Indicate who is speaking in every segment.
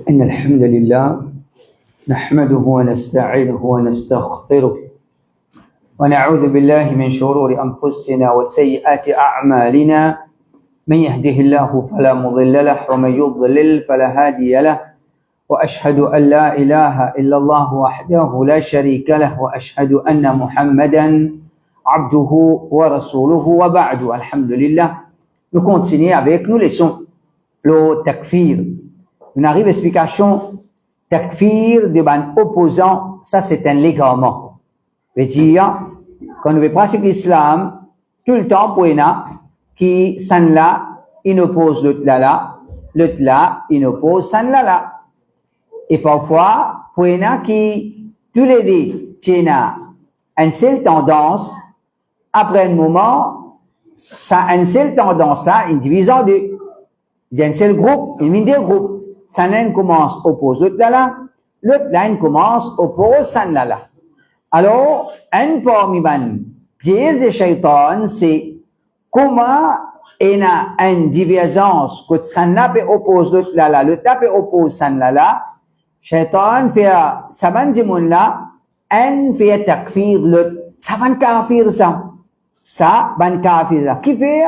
Speaker 1: إن الحمد لله نحمده ونستعينه ونستغفره ونعوذ بالله من شرور أنفسنا وسيئات أعمالنا من يهده الله فلا مضل له ومن يضلل فلا هادي له وأشهد أن لا إله إلا الله وحده لا شريك له وأشهد أن محمدا عبده ورسوله وبعد. Alhamdulillah, nous continuons avec nous leçons le takfir. On arrive à l'explication takfir de ban opposant, ça c'est un légarement. veut dire quand on veut pratiquer l'islam tout le temps pour qui san là il oppose l'autre là il oppose san là et parfois pour qui tous les deux tiennent une seule tendance. Après un moment, ça une seule tendance là, une division de, il y a un seul groupe, une deux groupes. Ça l'un commence oppose l'autre là, l'autre là commence oppose ça là. Alors, un parmi les pièges de Shaitan, c'est comment il y a une divergence que ça là peut oppose l'autre là, l'autre là peut oppose ça là. Shaitan fait ça ban du monde là, un fait takfir l'autre, ça ban kafir ça. Ça, ban kafir, qui fait,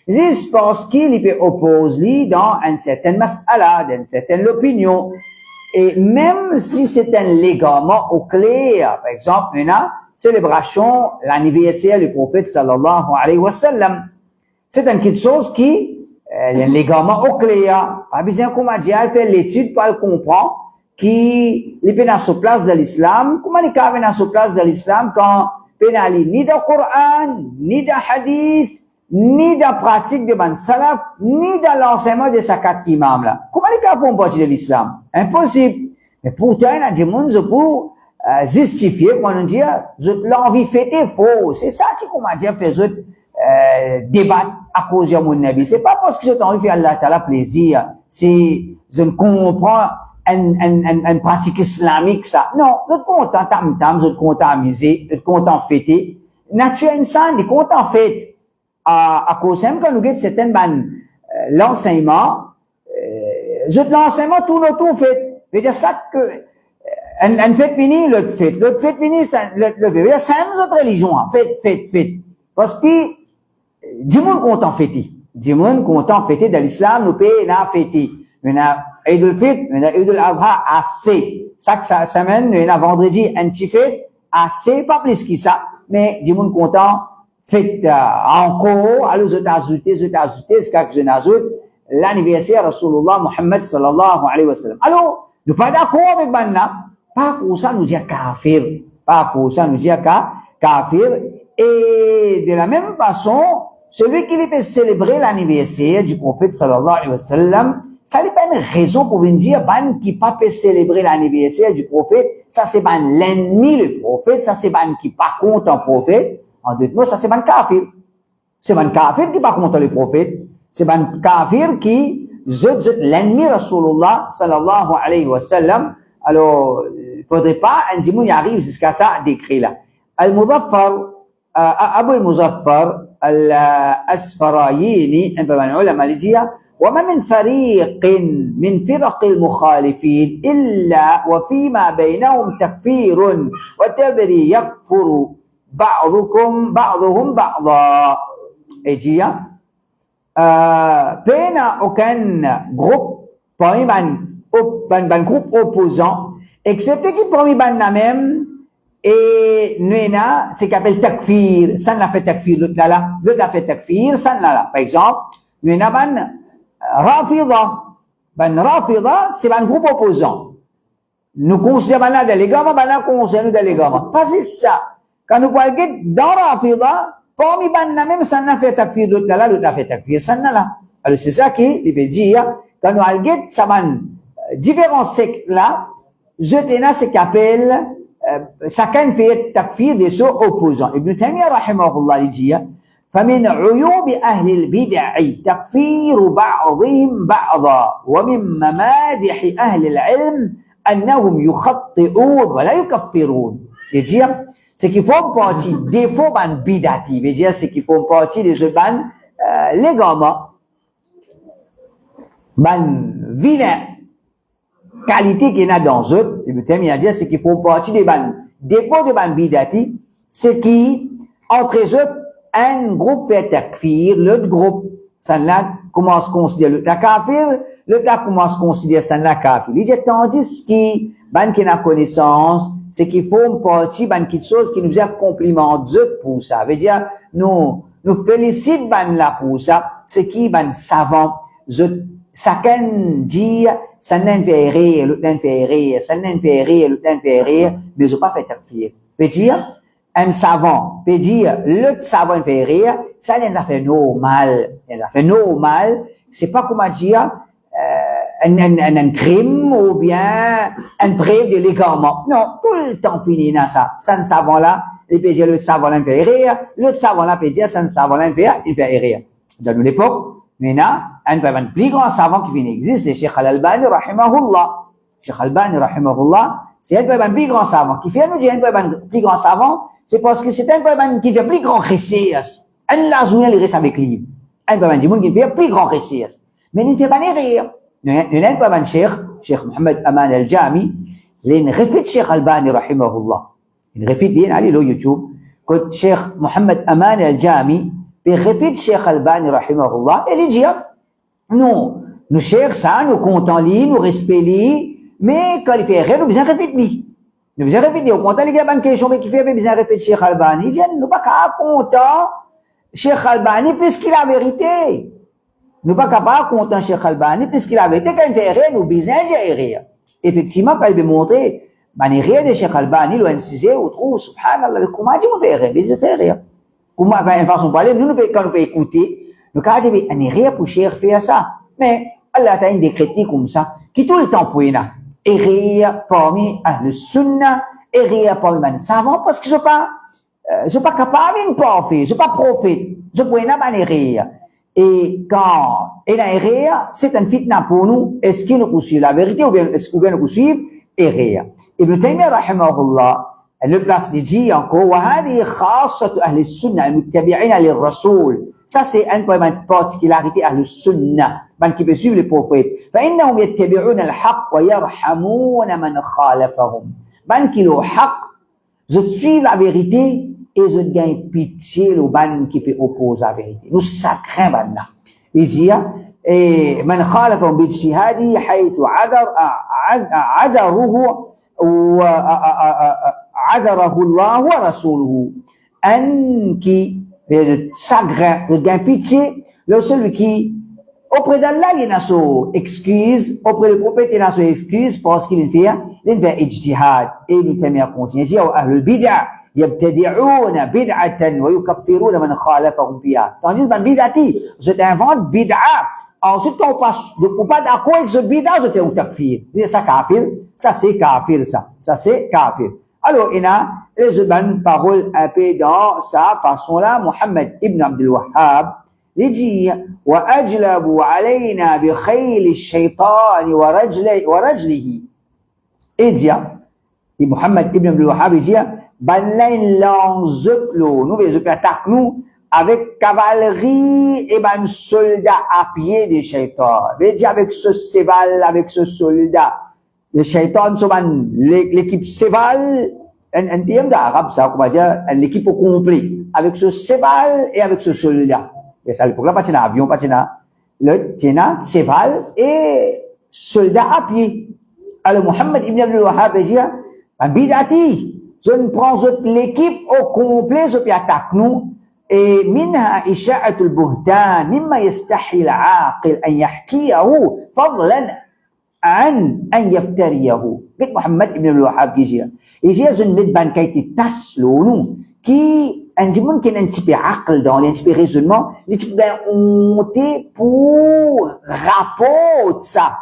Speaker 1: juste parce qu'il peut opposer dans une certaine mas'ala, dans une certaine opinion. Et même si c'est un légarement au clair, par exemple, une célébration l'anniversaire du prophète sallallahu alayhi wa sallam. C'est une quelque chose qui, est un légarement au clair. Pas besoin qu'on m'a dit, elle fait l'étude pour le comprendre, qui, il peut dans sa place de l'islam. Comment il peut dans sa place de l'islam quand penali ni de Coran, ni de hadith, ni de pratique de ban salaf, ni de l'enseignement de sa quatre imams là. Comment les cas font partie de l'islam? Impossible. Mais pourtant, il y a des gens pour justifier, quand on dit, l'envie fêter faux. C'est ça qui, comment dire, fait débattre à cause de mon nabi. C'est pas parce que j'ai envie de faire Allah Ta'ala plaisir. C'est, je ne comprends une pratique islamique, ça. Non, notre content tam-tam, notre content amusé, notre content fêté. Nature insane, les contents fêtés. À cause même quand nous guettons certaines l'enseignement, l'enseignement tourne autour fait. Je veux dire ça que, une fête finie, l'autre fête finie, l'autre fête. C'est une autre religion, fête. Parce que, du monde content fêté. Du monde content fêté dans l'islam, nous payons la fêté. On a Eid al-Fitr, on a Eid al-Adha, assez. Chaque semaine, on a vendredi, un petit fête, assez, pas plus que ça. Mais, du monde content, fête, encore, alors, je t'ajoute, c'est quelque chose d'ajoute, l'anniversaire Rasulullah Muhammad sallallahu alayhi wa sallam. Alors, nous pas d'accord avec Banna, pas pour ça nous dire kafir, pas pour ça nous dire kafir, et de la même façon, celui qui peut célébrer l'anniversaire du prophète sallallahu alayhi wa sallam, ça n'est pas une raison pour venir dire, ban qui pas peut célébrer l'anniversaire du prophète, ça c'est ban l'ennemi le prophète, ça c'est ban qui pas contre un prophète, en d'autres mots, ça c'est ban kafir. C'est ban kafir qui pas contre le prophète, c'est ban kafir qui, l'ennemi Rasulullah sallallahu alayhi wa sallam. Alors, il faudrait pas, un dimanche y arrive jusqu'à ça, décrit là. Al-Muzaffar, Abu al-Muzaffar, al-Asfarayini, un peu من علماء الجيا وما من فريق من فرق المخالفين إلا وفيما بينهم تكفير وتبري يكفر بعضهم بعضا. Et dit, pena aucun groupe parmi ban groupe opposant, excepté qui parmi ban la même, et nous c'est qu'appelle takfir, ça n'a fait takfir, l'autre a fait takfir, ça n'a. Par exemple, nous ban Rafida, c'est un groupe opposant. Nous considérons là des légaments, nous considérons des légaments. Pas c'est ça. Quand nous parlons dans Rafida, parmi la même, ça n'a fait takfir, l'autre a fait takfir, ça n'a. Alors c'est ça qui veut dire, quand nous parlons ça van différents sectes là, je tenais ce qu'appelle, chacun fait takfir des choses opposants. Ibn Taymiyyah rahimahullah dit, فمن عيوب أهل البدع تكفير بعضهم بعضا ومن ممادح أهل العلم أنهم يخطئون ولا يكفرون. C'est-à-dire, ce qui font partie des faux ban bidati, c'est-à-dire ce qui font partie des ban légalement, ban vilain, qualité qu'il y a dans eux, Ibn Taymiyyah dit, c'est qu'ils font partie des défauts de ban bidati, c'est qui, entre eux, un groupe fait takfir, l'autre groupe, ça là, commence à considérer le kafir, l'autre là commence à considérer ça là kafir. Il dit, tandis qui, ban qui n'a connaissance, c'est qu'ils font partie ban quelque chose qui nous a compliment d'eux pour ça. Veut dire, nous félicite ban là pour ça, c'est qui ban savant, chacun dit, ça n'en fait rire, l'autre n'en fait rire, ça n'en fait rire, l'autre n'en fait rire, mais ils n'ont pas fait takfir. Veut dire, un savant peut dire, l'autre savant fait rire, ça les a fait normal. Il a fait normal, c'est pas comment dire, un crime ou bien un preuve de l'égarement. Non, tout le temps fini dans ça. Ça un savant là, il peut dire l'autre savant là fait rire, l'autre savant là peut dire ça un savant là il fait rire. Dans notre époque, maintenant, un plus grand savant qui vient d'exister, c'est Cheikh Al-Albani, rahimahullah. Cheikh Al-Albani, rahimahullah, c'est un plus grand savant. Qui fait nous dire un plus grand savant, c'est parce que c'est un peu qui fait plus grand récit. Allah zouna les reste avec lui. Un peu du monde qui fait plus grand récit. Mais il ne fait pas les rire. Il y a un peu Cheikh Mohammed Aman al-Jami, il refait Cheikh Albani rahimahullah. Il refait bien allez sur YouTube. Quand Cheikh Mohammed Aman al-Jami, il refait Cheikh Albani rahimahullah, et il dit non, nous cherchons ça, nous comptons lui, nous respectons lui, mais quand il fait rire, nous besoin de refait lui. Nous besoin répéter, au contraire, il y a une question qui fait besoin de répéter Cheikh Albani. Il dit, nous pas content Cheikh Albani puisqu'il a la vérité. Nous pas content Cheikh Albani puisqu'il a la vérité. Quand il fait rire, nous besoin de rire. Effectivement, quand il veut montrer, les rires de Cheikh Albani, l'incisé, ou trouve, subhanallah, comment dit, on fait rire? Il fait rire. Comment, quand une façon de parler, nous, quand nous peut écouter, nous, quand il dit, on rire pour Cheikh faire ça. Mais, Allah a des critiques comme ça, qui tout le temps pour là. Et rire parmi Ahl Sunnah, et rire parmi les savants, parce que je suis pas capable de parfait, je suis pas prophète, je peux pas rire. Et quand il a rire, c'est un fitna pour nous, est-ce qu'il nous poursuit la vérité, ou bien est-ce qu'il nous poursuit, et rire. Ibn Taymiyyah, rahimahullah, le place dit encore, وهذه خاصة أهل السنة المتبعين للرسول. Ça, c'est un point de particularité à Sunnah, qui peut suivre les prophètes. فإنهم يتبعون الحق ويرحمون من خالفهم. Qui ont haq, je suis la vérité et je gagne pitié le ban qui peut opposer la vérité. Nous sacrons ban là. Il dit, من خالفهم باجتهاده حيث عذره الله ورسوله. Un qui chagrin, de gain pitié, le celui qui, auprès d'Allah, il a son excuse, auprès du prophète, il a son excuse, parce qu'il fait ijtihad. Et Ibn Taymiyyah continue, il dit, أهل البدع يبتدعون بدعة ويكفرون من خالفهم فيها. Tandis que bid'ati, je t'invente bid'a. Ensuite, quand on passe, on pas d'accord avec ce bid'a, je fais un takfir. Ça kafir, ça c'est kafir, ça c'est kafir. Alors, il y a une parole un peu dans sa façon-là, Mohammed ibn Abdul Wahhab, il dit, وَأَجْلَبُوا عَلَيْنَا بِخَيْلِ الشَّيْطَانِ وَرَجْلِهِ. Il dit, Mohammed ibn Abdul Wahhab, il dit, ben lance nous attaquent nous avec cavalerie et ben soldats à pied des shaitan. Il dit, avec ce cheval, avec ce soldat, le shaitan, l'équipe cheval, un terme d'arabe, ça, on va dire, l'équipe au complet, avec ce cheval et avec ce soldat. Et ça, pour là, pas un avion, pas le cheval et soldat à pied. Alors, Mohammed ibn Abdul Wahhab dit, bidati, je ne prends l'équipe au complet, je peux attaquer nous. Et منها إشاعة البهتان مما يستحي العاقل أن يحكيه فضلا عن أن يفتريه. قلت محمد ابن الوهاب يجي زن مدبان كي تتسلونو كي أنت ممكن أن تبي عقل dans les raisonnements tu peux honter pour rapport ça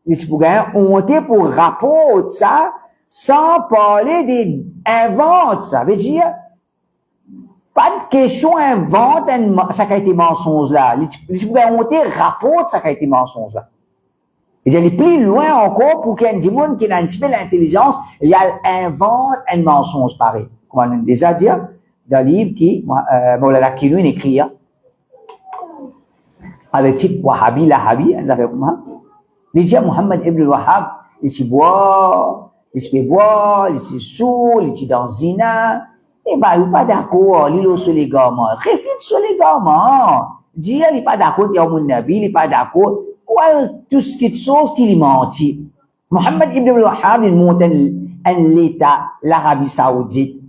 Speaker 1: tu peux honter pour rapport ça sans parler des invente ça veut dire pas de question invente ça qui a été mensonge là tu peux honter rapport ça qui a été mensonge là. Et j'allais plus loin encore pour qu'il y ait des gens qui ont un petit peu l'intelligence, il y a invente un mensonge pareil. Comme on a déjà dit, dans le livre qui, Maulana Kinou, il écrit, avec titre Wahhabi, Lahabi, il dit Mohammed ibn Wahhab, il s'y boit, il se fait boire, il s'y sous, il s'y dans zina. Eh ben, il n'est pas d'accord, il est sur les gamins. Réfute sur les gamins. Dis, il n'est pas d'accord, il y a mon nabi, il n'est pas d'accord. Ouais, tout ce qui est chose qui lui mentit. Mohammed ibn al-Wahhab, il monte un l'État, l'Arabie Saoudite.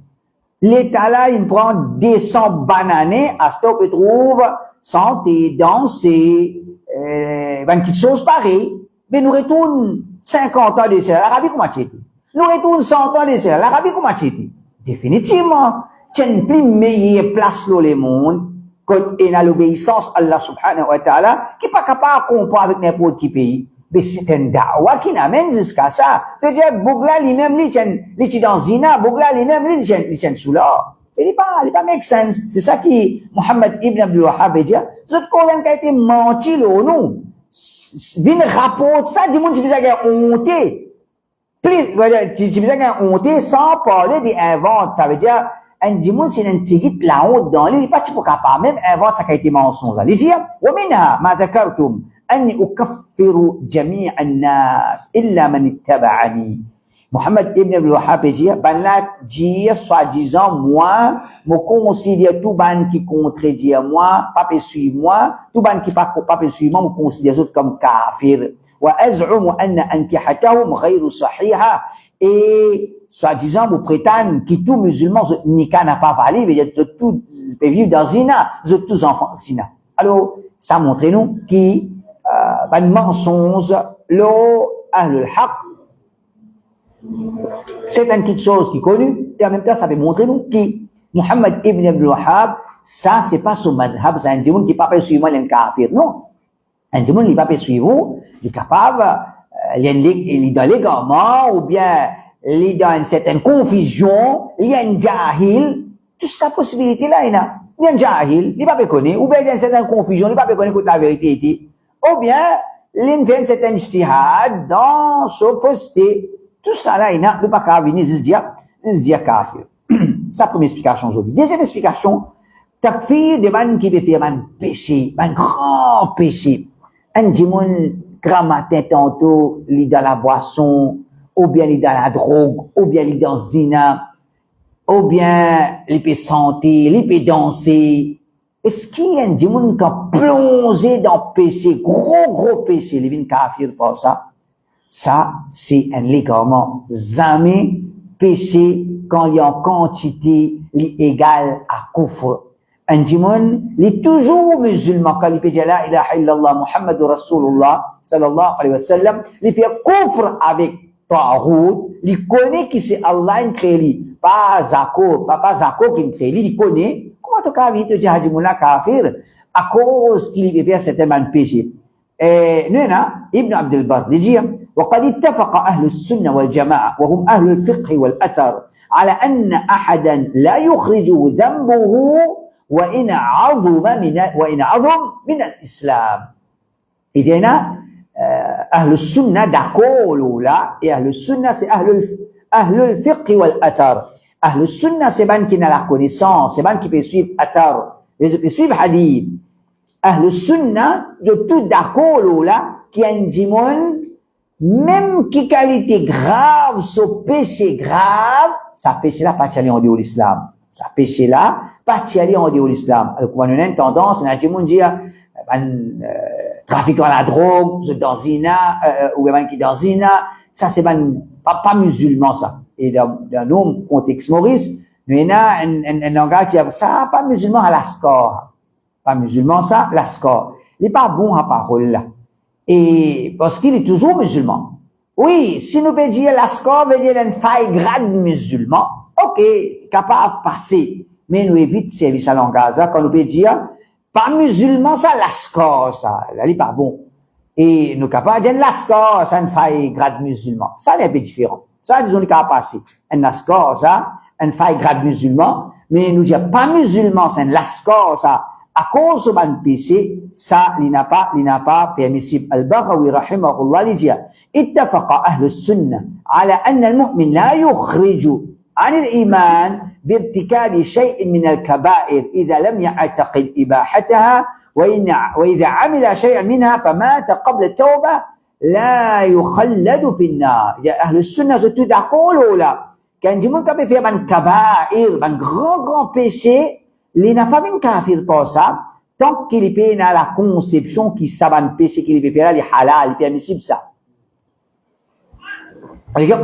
Speaker 1: L'État là, il prend des 100 bananes, à ce qu'on peut trouver, santé, danser, une petite chose pareille. Mais nous retournons 50 ans de cela, l'Arabie comment c'était? Nous retournons 100 ans de cela, l'Arabie comment c'était? Définitivement, c'est une plus meilleure place dans le monde, quand il y a l'obéissance à Allah subhanahu wa ta'ala, qui n'est pas capable de comparer avec n'importe quel pays. Mais c'est un da'wa qui n'amène jusqu'à ça. C'est-à-dire, Bougla lui-même, il est dans Zina, Bougla lui-même, il est sous l'or. Il n'est pas make sense. C'est ça qui, Mohammed ibn Abdul Wahhab dit, c'est qu'on a été menti, là, non. Vin rapporte ça, du monde, tu faisais honte. Tu faisais honte sans parler d'invente. Ça veut dire, un dimanche, c'est un tigit la honte dans l'île, il n'est pas capable même inventer ça qui a été mensonge. Il dit, ومنها ما ذكرتم أني أكفر جميع الناس إلا من اتبعني. Mohammed ibn Abdul Wahhab dit, ben là, dire, soi-disant, moi, me considère tout ban qui contredit moi, pas peut suivre moi, tout ban qui pas peut suivre moi, me considère autres comme kafir. وأزعم أن أنكحتهم غير صحيحة. Et, soi-disant, vous prétendez que tout musulman, nika n'a pas valé, veut dire que tout peut vivre dans zina, tous enfants zina. Alors, ça montre-nous qui, un mensonge, l'eau, ahlul haq, c'est une petite chose qui est connue, et en même temps, ça peut montrer nous qui, Mohammed ibn Abdul Wahhab, ça, c'est pas son madhab, c'est un démon qui n'est pas suivre les kafirs, non. Un démon qui n'est pas suivre, il est capable, il est dans l'égarement, ou bien, il est dans une certaine confusion, il y a un jahil, toute sa possibilité là, il y a un jahil, il n'est pas connaître, ou bien il y a une certaine confusion, il n'est pas connaître la vérité était, ou bien, il fait une certaine ijtihad dans sophistique. Tout ça là, il n'a pas qu'à venir se dire kafir. Ça, première explication aujourd'hui. Deuxième explication, takfir de man qui peut faire un péché, un grand péché. Un dimon gramatin tantôt, il est dans la boisson, ou bien il est dans la drogue, ou bien il est dans zina, ou bien il peut chanter, il peut danser. Est-ce qu'il y a un dimon qui a plongé dans le péché, gros péché, il vient kafir pour ça? Ça, c'est un légalement. Jamais péché quand il y a une quantité égale à kufr. Un dimon, il est toujours musulman quand il peut dire la ilaha illallah Muhammadur Rasulullah sallallahu alayhi wa sallam. Il fait kufr avec ta'roud. Il connaît qui c'est Allah qui crée lui. Pas Zako qui crée lui. Il connaît. Comment tu as vu te dire Hajimoula kafir à cause qu'il peut faire certainement péché. نينا ابن عبد البر يجي وقد اتفق أهل السنة والجماعة وهم أهل الفقه والأثر على أن أحدا لا يخرجه ذنبه وإن عظم من الإسلام. إجينا أهل السنة داكول لا أهل السنة c'est أهل الفقه والأثر. أهل السنة c'est ban qui n'a la connaissance, c'est ban qui peut suivre أثر, peut suivre hadith. Ahlus Sunnah, de tout d'accord là, qui a une dimon, même qui qualité grave, ce péché grave, ça péché là, pas aller en dehors de l'islam. Ça péché là, pas aller en dehors de l'islam. Alors, quand on a une tendance, on a dit, trafiquant la drogue, dans zina, ou même qui dans zina, ça c'est pas musulman, ça. Et dans nos contexte Maurice, nous, on a un langage qui a ça, pas musulman à la score. Pas musulman, ça, l'ascor. Il n'est pas bon à parole, là. Et, parce qu'il est toujours musulman. Oui, si nous pouvons dire l'ascor veut dire une faille grade musulman, ok, capable de passer. Mais nous évite service à langage, quand nous pouvons dire, pas musulman, ça, l'ascor, ça, là, il n'est pas bon. Et nous capables de dire l'ascor, ça, une faille grade musulman. Ça, c'est un peu différent. Ça, disons, nous capable de passer. Un ascor, ça, une faille grade musulman. Mais nous dire pas musulman, c'est un lascor, ça, à cause de mon péché, ça, il n'a pas permissible. Al-Baghawi, rahimahullah, il dit, اتفق أهل السنة على أن المؤمن لا يخرج عن الإيمان بارتكاب شيء من الكبائر إذا لم يعتقد إباحتها وإذا عمل شيئا منها فمات قبل التوبة لا يخلد في النار. أهل السنة sont tous d'accord là. Quand du monde qui a fait un kaba'ir, un grand péché, il n'a pas vu kafir pour ça, tant qu'il est dans la conception qu'il sait un péché qu'il peut faire, il est halal, il est permissible ça.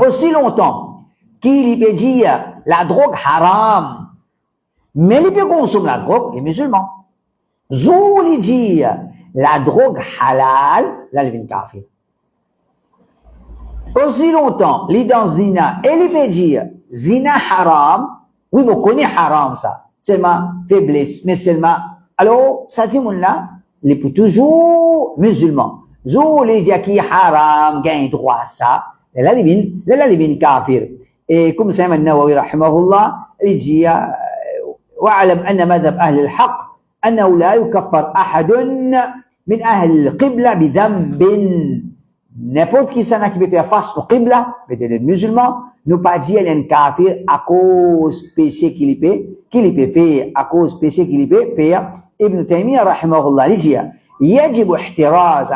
Speaker 1: Aussi longtemps qu'il peut dire la drogue haram, mais il peut consommer la drogue, les musulmans. Zou il dit la drogue halal, là il est kafir. Aussi longtemps, il est dans zina, et il peut dire zina haram, oui, on connaît haram ça, seulement faiblesse, mais seulement, alors, ça dit mon là, il est toujours musulman. Zou il dit qui haram, gagne droit à ça, là il est kafir. Et comme ça, النووي رحمه الله, il dit, واعلم أن مذهب أهل الحق أنه لا يكفر أحد من أهل القبلة بذنب. N'importe qui s'en a qui peut faire face au qibla, peut-être les musulmans, nous pas dire qu'il est un kafir à cause péché qu'il peut faire, à cause péché qu'il peut faire. Ibn Taymiyyah رحمه الله يجي يجب احتراز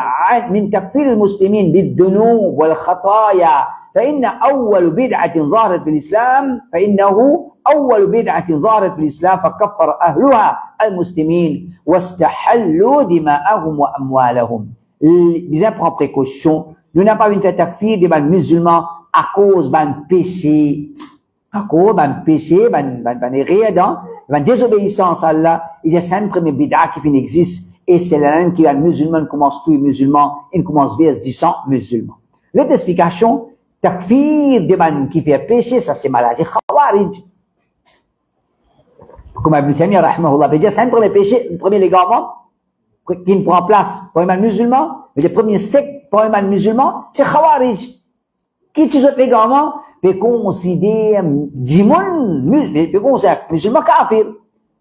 Speaker 1: من تكفير المسلمين بالذنوب والخطايا فإنه أول بدعة ظهرت في الإسلام فكفر أهلها المسلمين واستحلوا دماءهم وأموالهم. Bien prendre précaution, nous n'avons pas vu faire takfir des musulmans à cause d'un péché, d'un erreur, d'une désobéissance à Allah. Il y a cinq premiers bid'a qui existe, et c'est la même qui est musulman, commence tous les musulmans, et commence vers 10 musulmans. L'autre explication, takfir des qui fait péché, ça c'est maladie khawarij. Comme Ibn Taymiyyah rahimahullah veut dire, c'est un premier péché, le premier légarement, qui ne prend place pour un musulman, mais le premier secte pour un musulman, c'est khawarij. Qui tue les légarement, peut considérer musulman kafir,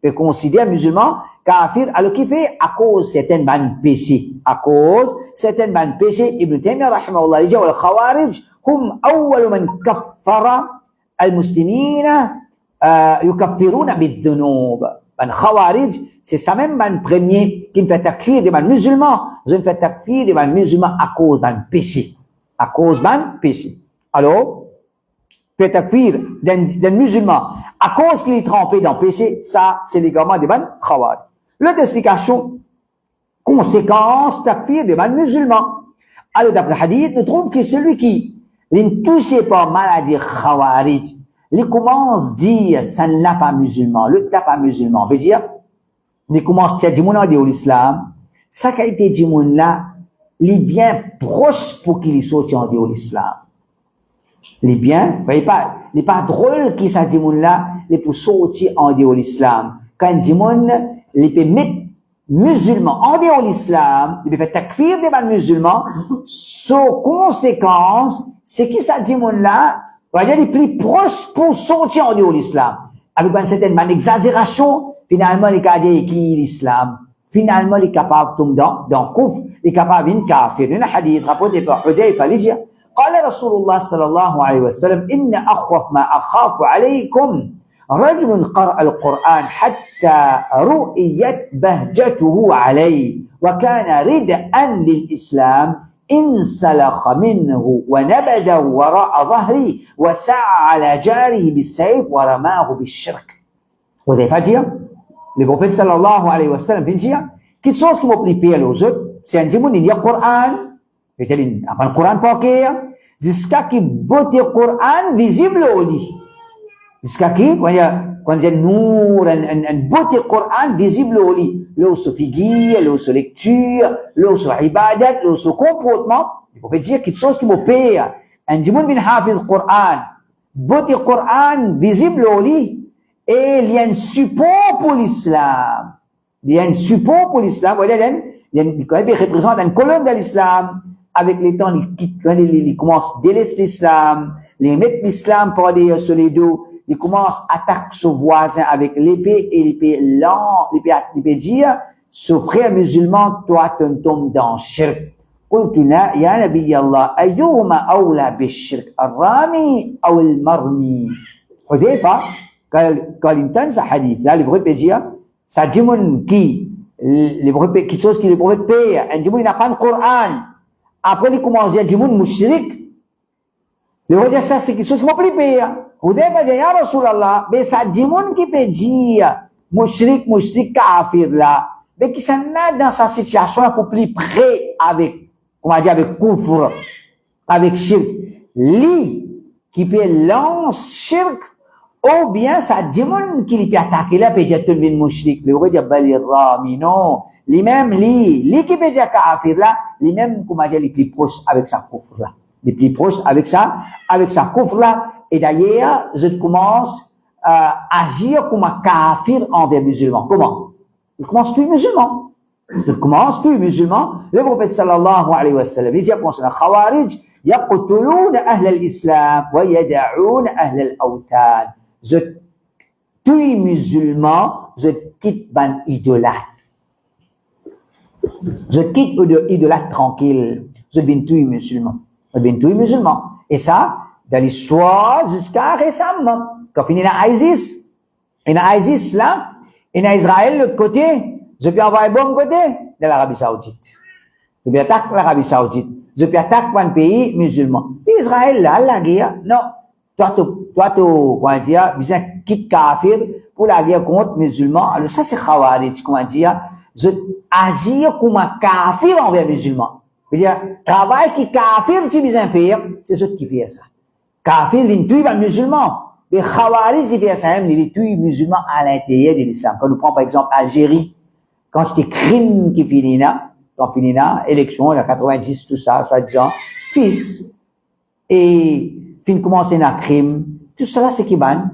Speaker 1: peut considérer musulman kafir, alors qu'il fait à cause certaines péchés, Ibn Taymiyyah rahimahullah dit, wal khawarij hum awwal man kaffara al-muslimina yukaffiruna bid-dhunub. Ben khawarij, c'est ça même le premier qui ne fait takfir des musulmans. Ils ne fait takfir des musulmans à cause d'un péché. Alors, fait takfir d'un musulman à cause qu'il est trempé dans le péché, ça, c'est l'égarement des khawarij. L'autre explication, conséquence takfir des musulmans. Alors, d'après le hadith, nous trouvons que celui qui ne touche pas maladie khawarij, il commence à dire, ça ne l'a pas musulman, le l'a pas musulman. Veut dire, il commence à dire, au l'islam, ça qui a été dit, là, il est bien proche pour qu'il sorte en dehors de l'islam. Il est bien, vous voyez pas, il n'est pas drôle qu'il s'est dit, là, il est pour sortir en dehors de l'islam. Quand il dit, il peut mettre musulman en dehors de l'islam, il peut faire takfir des musulmans, sans conséquence, c'est qui ça dit, là, on va dire les plus proches pour sortir en dehors de l'islam. Avec une certaine exagération, finalement, les cas qui l'islam. Finalement, il est capable de tomber dans kufr, il est capable de kafir. Il y a un hadith rapporté par Hudayfa, il dit, قال رسول الله صلى الله عليه وسلم إن أخوف ما أخاف عليكم رجل قرأ القرآن حتى رؤيت بهجته عليه وكان ردءا للإسلام انسلخ منه ونبذه وراء ظهري وسعى على جاره بالسيف ورماه بالشرك. Hudayfa dit, le prophète sallallahu alayhi wa sallam dit, quelque chose qui m'a pris pire aux autres, c'est un démon, il y a le Coran, il y a le Coran parquet, jusqu'à qui botte le Coran visible au lit. Jusqu'à qui, quand il y a nour, un botte le Coran visible au lit. L'eau se figure, l'eau se lecture, l'eau se ibadat, l'eau se comportement. Il faut dire quelque chose qui me paye. Un démon bin hafiz le Coran, botte le Coran visible au lit. Et il y a un support pour l'islam. Il représente une colonne de l'islam. Avec les temps, il commence à délaisser l'islam, il met l'islam pour aller sur les dos, il commence à attaquer son voisin avec l'épée et l'épée dire, ce frère musulman, toi, tu tombes dans le shirk. قلت يا نبي الله أيهما أولى بالشرك الرامي أو المرمي. حذيفة quand il entend ce hadith là, le prophète dit, ça dit quelque chose qui le prophète paye, un démon il n'a pas le Coran, après il commence à dire moun mushrik. Le dire ça c'est quelque chose qui m'a pris Hudayfa dit ya Rasulallah, mais ça dit moun qui peut dire mushrik kafir là, mais qui s'en a dans sa situation pour plus près avec, on va dire avec kufr, avec shirk. Lui qui peut lancer shirk, ou bien ça dit moun qui peut attaquer là, peut dire tout le monde mushrik. Le roi dit bali rami, non. Lui-même, lui qui peut dire kafir là, lui-même, comment dire, les plus proches avec sa kufr là. Les plus proches avec sa kufr là. Et d'ailleurs, je commence à agir comme un kafir envers musulmans. Comment? Je commence tuer musulmans. Le prophète sallallahu alayhi wa sallam, il dit concernant Khawarij, yaqtuluna ahl al-islam wa yada'una ahl al-awtan. Je tue musulmans, je quitte ban idolâtre. Je quitte idolâtre tranquille. Je viens tuer musulmans. Et ça, dans l'histoire jusqu'à récemment, quand on finit dans ISIS, et dans ISIS là, et dans Israël l'autre côté, je peux envoyer bon côté de l'Arabie Saoudite. Je peux attaquer l'Arabie Saoudite. Je peux attaquer un pays musulman. Puis Israël là, la guerre, non. Toi, comment dire, besoin quitte kafir pour la guerre contre musulmans. Alors ça c'est Khawarij, comment dire, je agir comme un kafir envers musulmans. C'est-à-dire, travail qui kafir tu besoin faire, c'est ce qui fait ça. Kafir vient tuer les musulmans. Les Khawarij qui fait ça, ils tuent les musulmans à l'intérieur de l'islam. Quand nous prenons par exemple Algérie, quand c'était crime qui finit là, élection, la 90, tout ça, soi-disant, fils, et fin commencer un crime, tout cela c'est qui ban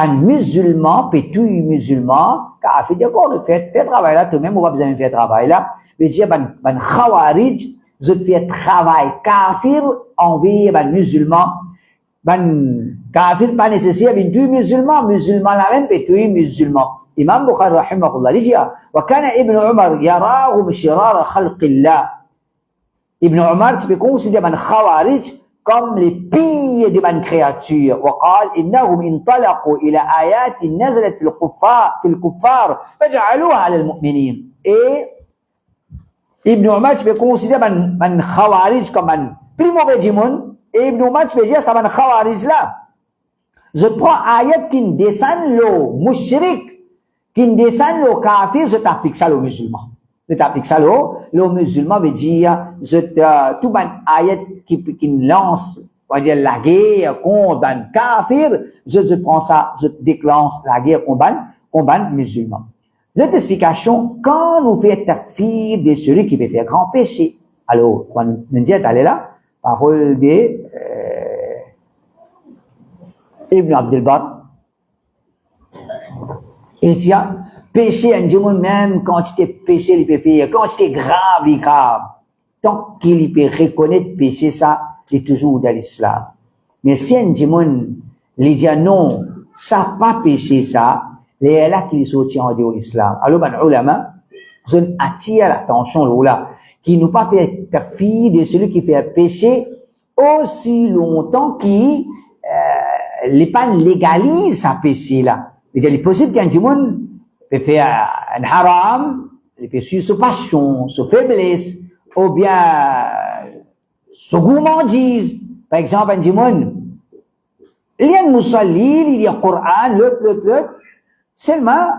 Speaker 1: musulman, peut tuer musulmans, kafir, d'accord, fait travail là, toi-même, on va besoin de faire travail là, mais dire ban Khawarij, je fais travail kafir envers ban musulmans, ban kafir pas nécessaire bin tuer musulman la même peut tuer musulman. Imam Bukhari rahimahullah dit wa kana Ibn Umar yarahum shirar khalqillah. Ibn Umar se considère ban Khawarij comme les pires de ban créatures. Wa qala innahum intalaqu ila ayat nazalat fi al-kuffar faj'aluha 'ala al-mu'minin. Et Ibn Umar se considère ban Khawarij comme ban plus mauvais du monde. Et Ibn Umar se dire ça ban Khawarij là. Je prends ayat qui descend le mushrik, qui descend le kafir, je t'applique ça le musulman. Le musulman veut dire, tout ban ayat qui lance, on va dire la guerre contre ban kafir, je prends ça, je déclenche la guerre contre ban musulman. L'autre explication, quand nous faisons takfir de celui qui veut faire grand péché. Alors, quand nous disons d'aller là, parole de Ibn Abdel Bar. Il dit, péché, un dieu même, quand tu t'es péché, il peut faire, quand tu t'es grave. Tant qu'il peut reconnaître péché, ça, il est toujours dans l'islam. Mais si un dieu, il dit, non, ça pas péché, ça, il est là qu'il est sorti en dehors de l'islam. Alors, ben, ulama, je attire l'attention, là, qui nous pas fait takfir de celui qui fait un péché aussi longtemps qu'il les pas légalise sa péché là. Il est possible qu'un monde peut faire un haram, il peut suivre sa passion, sa faiblesse, ou bien sa gourmandise. Par exemple, un monde, il y a un musalli, il y a un Coran, l'autre, seulement,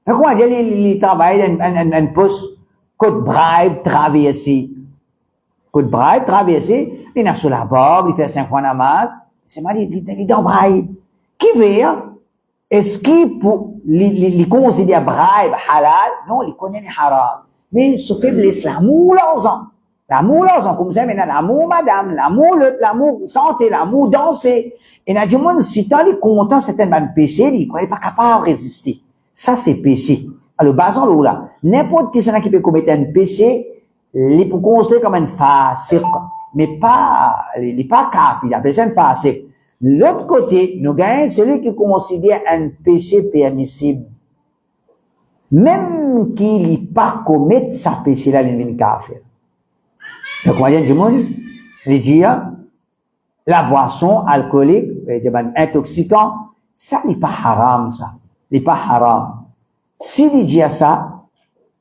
Speaker 1: comment dire, il travaille un poste, code bribe traversé, il est sur la barbe, il fait 5 fois namaz, c'est mal, il est dans bribe. Qui veut, est-ce qu'il considère bribe halal? Non, il connaît les haram. Mais il se faiblesse l'amour l'argent, comme ça, maintenant, l'amour madame, l'amour santé, l'amour danser. Et n'a dit, moi, si t'en es content, c'est un péché, il n'est pas capable de résister. Ça, c'est péché. Alors, basons-le là. N'importe qui qui peut commettre un péché, il peut considérer comme un fasiq. Mais pas, il n'est pas kafir, il appelle ça un fasiq. L'autre côté, nous gagnons celui qui considère un péché permissible. Même qu'il n'est pas commettre sa péché là, il devient kafir. Donc, on va dire, il dit, la boisson alcoolique, intoxicant, ça n'est pas haram, ça. Il n'est pas haram. S'il dit ça,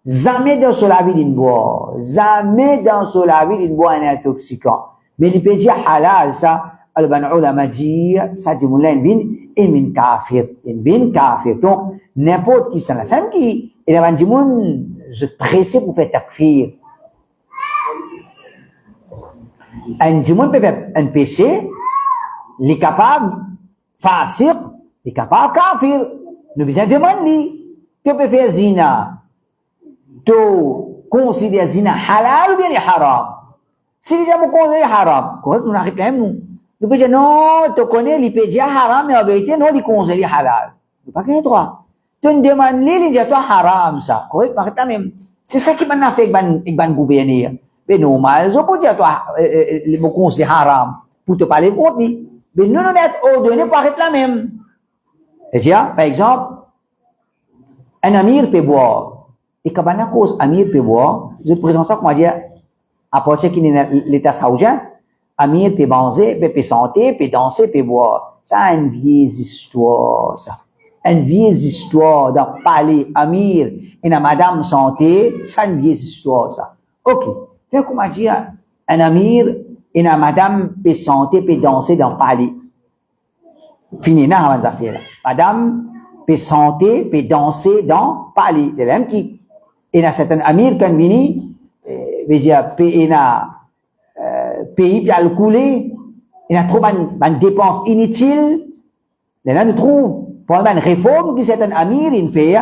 Speaker 1: jamais dans la vie d'une boire, jamais dans la vie d'une boire un intoxicant. Mais il peut dire halal, ça, al-ban ulama dit, ça dit, moulin, in bin kafir. Donc, n'importe qui, ça la sème qui, et la dit, je pressé pour faire takfir. Un djimoun peut faire un péché, il est capable, fasir, il est capable, kafir. Nous besoin de demander, tu peux faire zina. Tu considères zina halal ou bien haram? Si tu as considéré haram, correct, nous n'arrêtons pas, nous. Nous pouvons dire, non, tu connais, il peut dire haram, mais en vérité, non, il considère halal. Tu n'as pas qu'un droit. Tu ne demandes pas, il dit, toi, haram, ça. Correct, nous même. C'est ça qui m'a fait avec le gouverneur. Mais normal, je peux dire, toi, le considère haram, pour te parler contre lui. Mais nous, nous sommes ordonnés pour arrêter la même. Et tiens, par exemple, un amir peut boire. Et quand on a cause amir peut boire, je présente ça comme dire, à partir de l'état saoudien, amir peut manger, peut chanter, peut danser, peut boire. Ça, une vieille histoire, ça. Une vieille histoire dans parler amir et la madame santé, ça, une vieille histoire, ça. Ok. Fait comment dire, un amir et la madame peut chanter, peut danser dans parler. Fini, là, avant d'affaire, là. Madame peut chanter, peut danser dans parler. Les mêmes qui, il y a certains amirs qui viennent, veut dire, pays, puis à le couler, il y a trop de dépenses inutiles. Et là, nous trouvons, pour une réforme, que certains amirs, il fait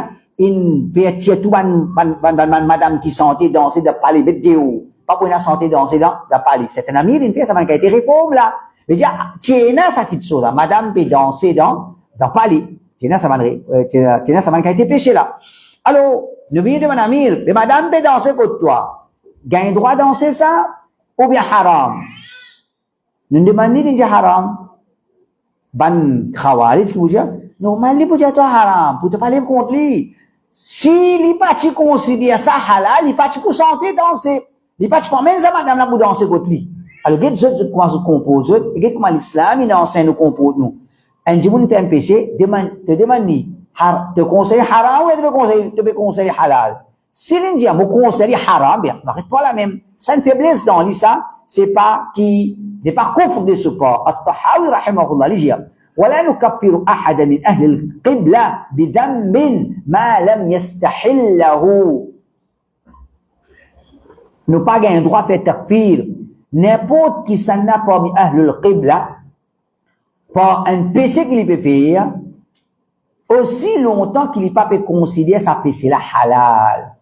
Speaker 1: tirer tout madame qui chantait, danser, de parler, de haut. Pas pour une santé, danser, de parler. Certains amirs, il fait, ça va être réforme, là. Veut dire, tiens, ça quitte chose, là. Madame peut danser, dans parler. Tiens, ça va être péché, là. Alors, nous venons de mon amir, mais madame peut danser contre toi. Gagne droit de danser ça, ou bien haram? Nous demandons de dire haram. Ban khawarij qui vous dit, normal, il peut dire toi haram, pour te parler contre lui. Si il pas considère ça halal, il pas pour santé danser. Il pas pour même ça madame là pour danser contre lui. Alors, qu'est-ce comment se compose, et comment l'islam, il enseigne nous compose nous. Un djimoun fait un péché, te demande, te conseille haram ou te conseille halal. Si l'Indien vous conseille haram, bien, n'arrête pas la même. C'est une faiblesse dans l'Isa, c'est pas coffre de support. At-Tahawi rahimahullah, il dit, ولا نكفر أحدا من أهل القبلة بذنب ما لم يستحله. Nous pas gain droit de faire takfir. N'importe qui s'en a parmi Ahlul Qibla, par un péché qu'il peut faire, aussi longtemps qu'il n'est pas peut considérer sa péché-là halal.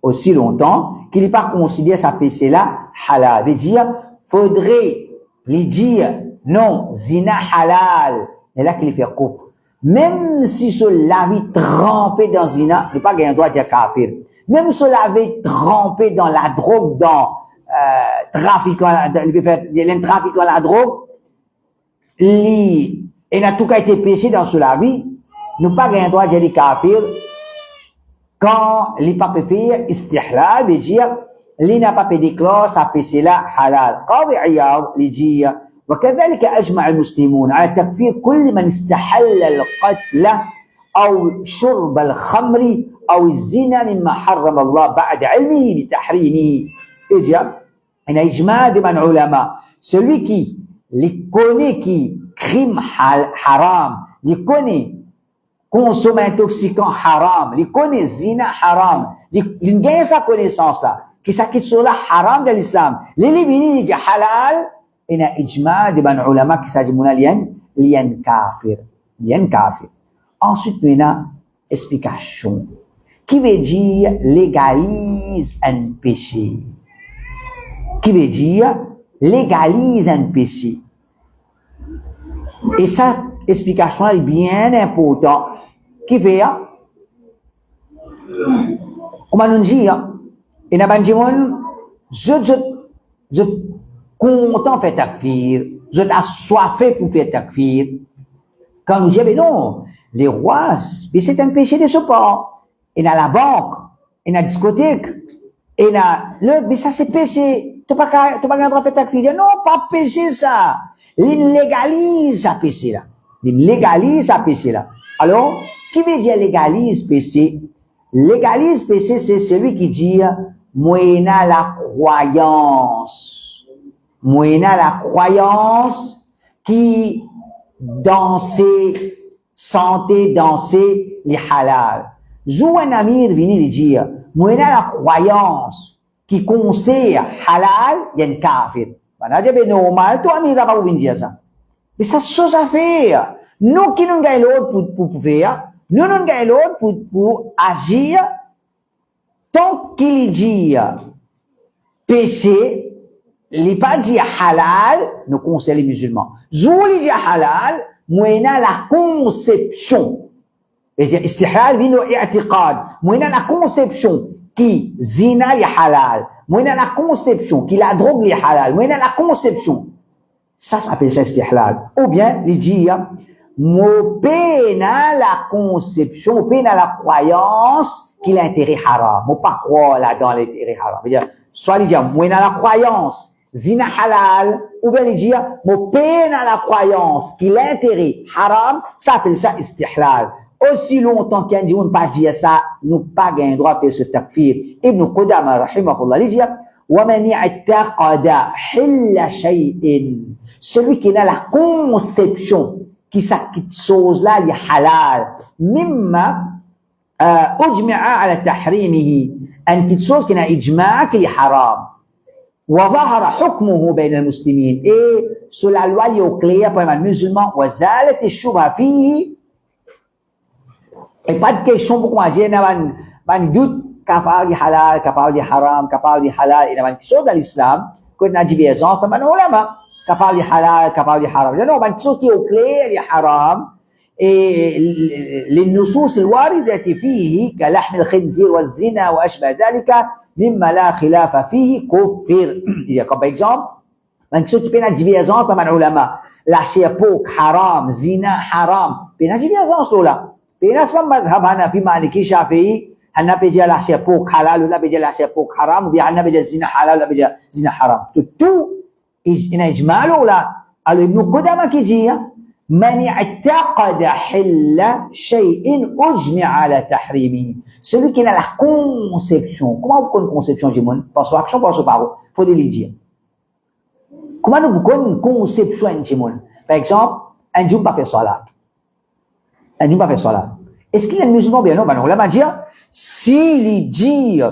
Speaker 1: Aussi longtemps qu'il n'est pas considéré sa péché-là halal. Veut dire, faudrait lui dire, non, zina halal. Et là qu'il fait couvre. Même si cela vie trempé dans zina, il pas gagner droit de dire kafir. Même si cela vie trempé dans la drogue, dans trafic dans la drogue, et n'a tout cas été péché dans cela vie, nous pas gagner droit de dire kafir. Quand les papes fait istihlal, veut dire, les n'a pas déclaré sa péché là halal. Qadi Iyad, il dit, وكذلك أجمع المسلمون على تكفير كل من استحل القتل أو شرب الخمر أو الزنا مما حرم الله بعد علمه بتحريمه. Il y a ijma de man ulama. Celui qui les connaît qui crime haram, les connaît consomme intoxicant haram, les connaît zina haram, il gagne sa connaissance là, qui s'acquitte sur la haram de l'islam. Les libini dit halal, il y a ijma de man ulama qui s'agit de lien kafir. Ensuite, il y a une explication qui veut dire légalise un péché. Qui veut dire légalise un péché. Et cette explication est bien importante. Qui fait comment nous dit, et n'a pas dit, je content faire takfir, je assoiffé pour faire takfir. Quand nous disons, non, les rois, mais c'est un péché de support. Et dans la banque, et dans la discothèque, et dans l'autre, mais ça c'est péché. Tu n'as pas le droit de faire takfir. Non, pas péché ça. Il légalise ça péché là. Il légalise ça péché là. Alors, qui veut dire légalise péché? Légaliste péché, c'est celui qui dit, moyennant la croyance. Moyennant la croyance qui danser, santé, danser les halal. Zou un amir vini lui dire, moyennant la croyance qui conseille halal, il y a une kafir. Mana je normal, toi amir va vous dire ça. Mais ça chose à faire. Nous qui nous gagnons l'autre pour faire, nous nous gagnons l'autre pour agir, tant qu'il dit péché, il pas dit halal, nous conseillons les musulmans. Zou il dit halal, moyennant la conception. Et istihlal vient au i'tiqad. Moyennant la conception qui zina est halal. Moyennant la conception qui la drogue est halal. Moyennant la conception. Ça s'appelle ça istihlal. Ou bien, il dit, mo pena la conception, mo pena la croyance qu'il a intérêt haram. Mo pas croire là dans l'intérêt haram. C'est-à-dire, soit il dit, moyennant la croyance, zina halal, ou bien il dit, mo pena la croyance qu'il a intérêt haram, ça s'appelle ça istihlal. Aussi longtemps qu'il y a pas dire ça, nous pas gain droit de faire ce takfir. Ibn Qudama, rahimahullah, il dit, وَمَنْ يَعْتَقَدَ حِلَّ شَيْءٍ. Celui qui a la conception, qui cette chose-là, est halal. مِمَّا أُجْمِعَ على تحريمه. Une petite chose qui a ijma' qui est haram. وظهر حكمه بين المسلمين. Et sur la loi, il est au clair pour les musulmans. وَزَالَتِ الشُّبْهَ فِيهِ. Et pas de question pour qu'on dise, un doute, capable de halal, capable de haram, capable de halal. Il y a une chose dans l'islam, qu'on a divergence, comme un ulama, capable de halal, capable de haram. Non, une chose qui est au clair, il y a haram. Et les nusus الواردة فيه كلحم الخنزير والزنا وأشبه ذلك مما لا خلاف فيه كفر. Comme par exemple, une chose qui peut être divergence comme un ulama, la chapeau haram, zina haram, peut être divergence là. Penas pun madhab Hanafi Maliki Syafi'i, Hana beja la chapeau halal, la beja la chapeau haram, ou bien Hana beja zina halal, la beja zina haram. Tout, il y a ijmalu là. Alors Ibn Qudama qui dit, man i'taqada hilla shay'in ujmi' ala tahrimi. Celui qui a la conception. Comment vous connaissez conception, Jimon? Par son action, par son parole. Faut le dire. Comment nous connaissons conception, Jimon? Par exemple, un jour pas faire salat. Un jour pas faire salat. Est-ce qu'il est musulman bien? Non, ben non, là, dit, s'il dit,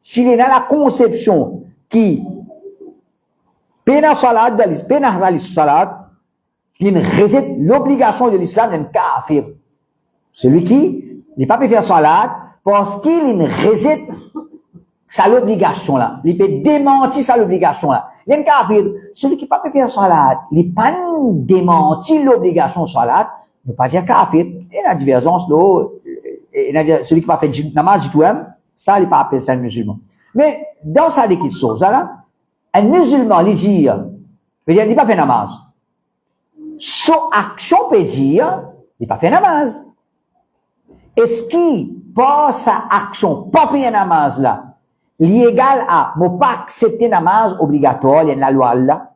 Speaker 1: s'il est dans la conception qui, pena salat, il rejette l'obligation de l'islam d'un kafir. Celui qui n'est pas pu faire salat parce qu'il rejette sa l'obligation là. Il peut démentir sa l'obligation là. Il est un kafir. Celui qui n'a pas pu faire salat, il n'a pas démenti l'obligation de salat, ne pas dire kafir. Il y a une divergence là. Celui qui n'a pas fait namaz du tout, ça, il n'est pas appelé ça un musulman. Mais dans ça, des petites choses là, un musulman, il dit, il n'a pas fait namaz. Son action peut dire, il n'a pas fait namaz. Est-ce qu'il, par sa action, pas fait namaz là, l'égal à, ne pas accepter namaz obligatoire, il y a la loi là,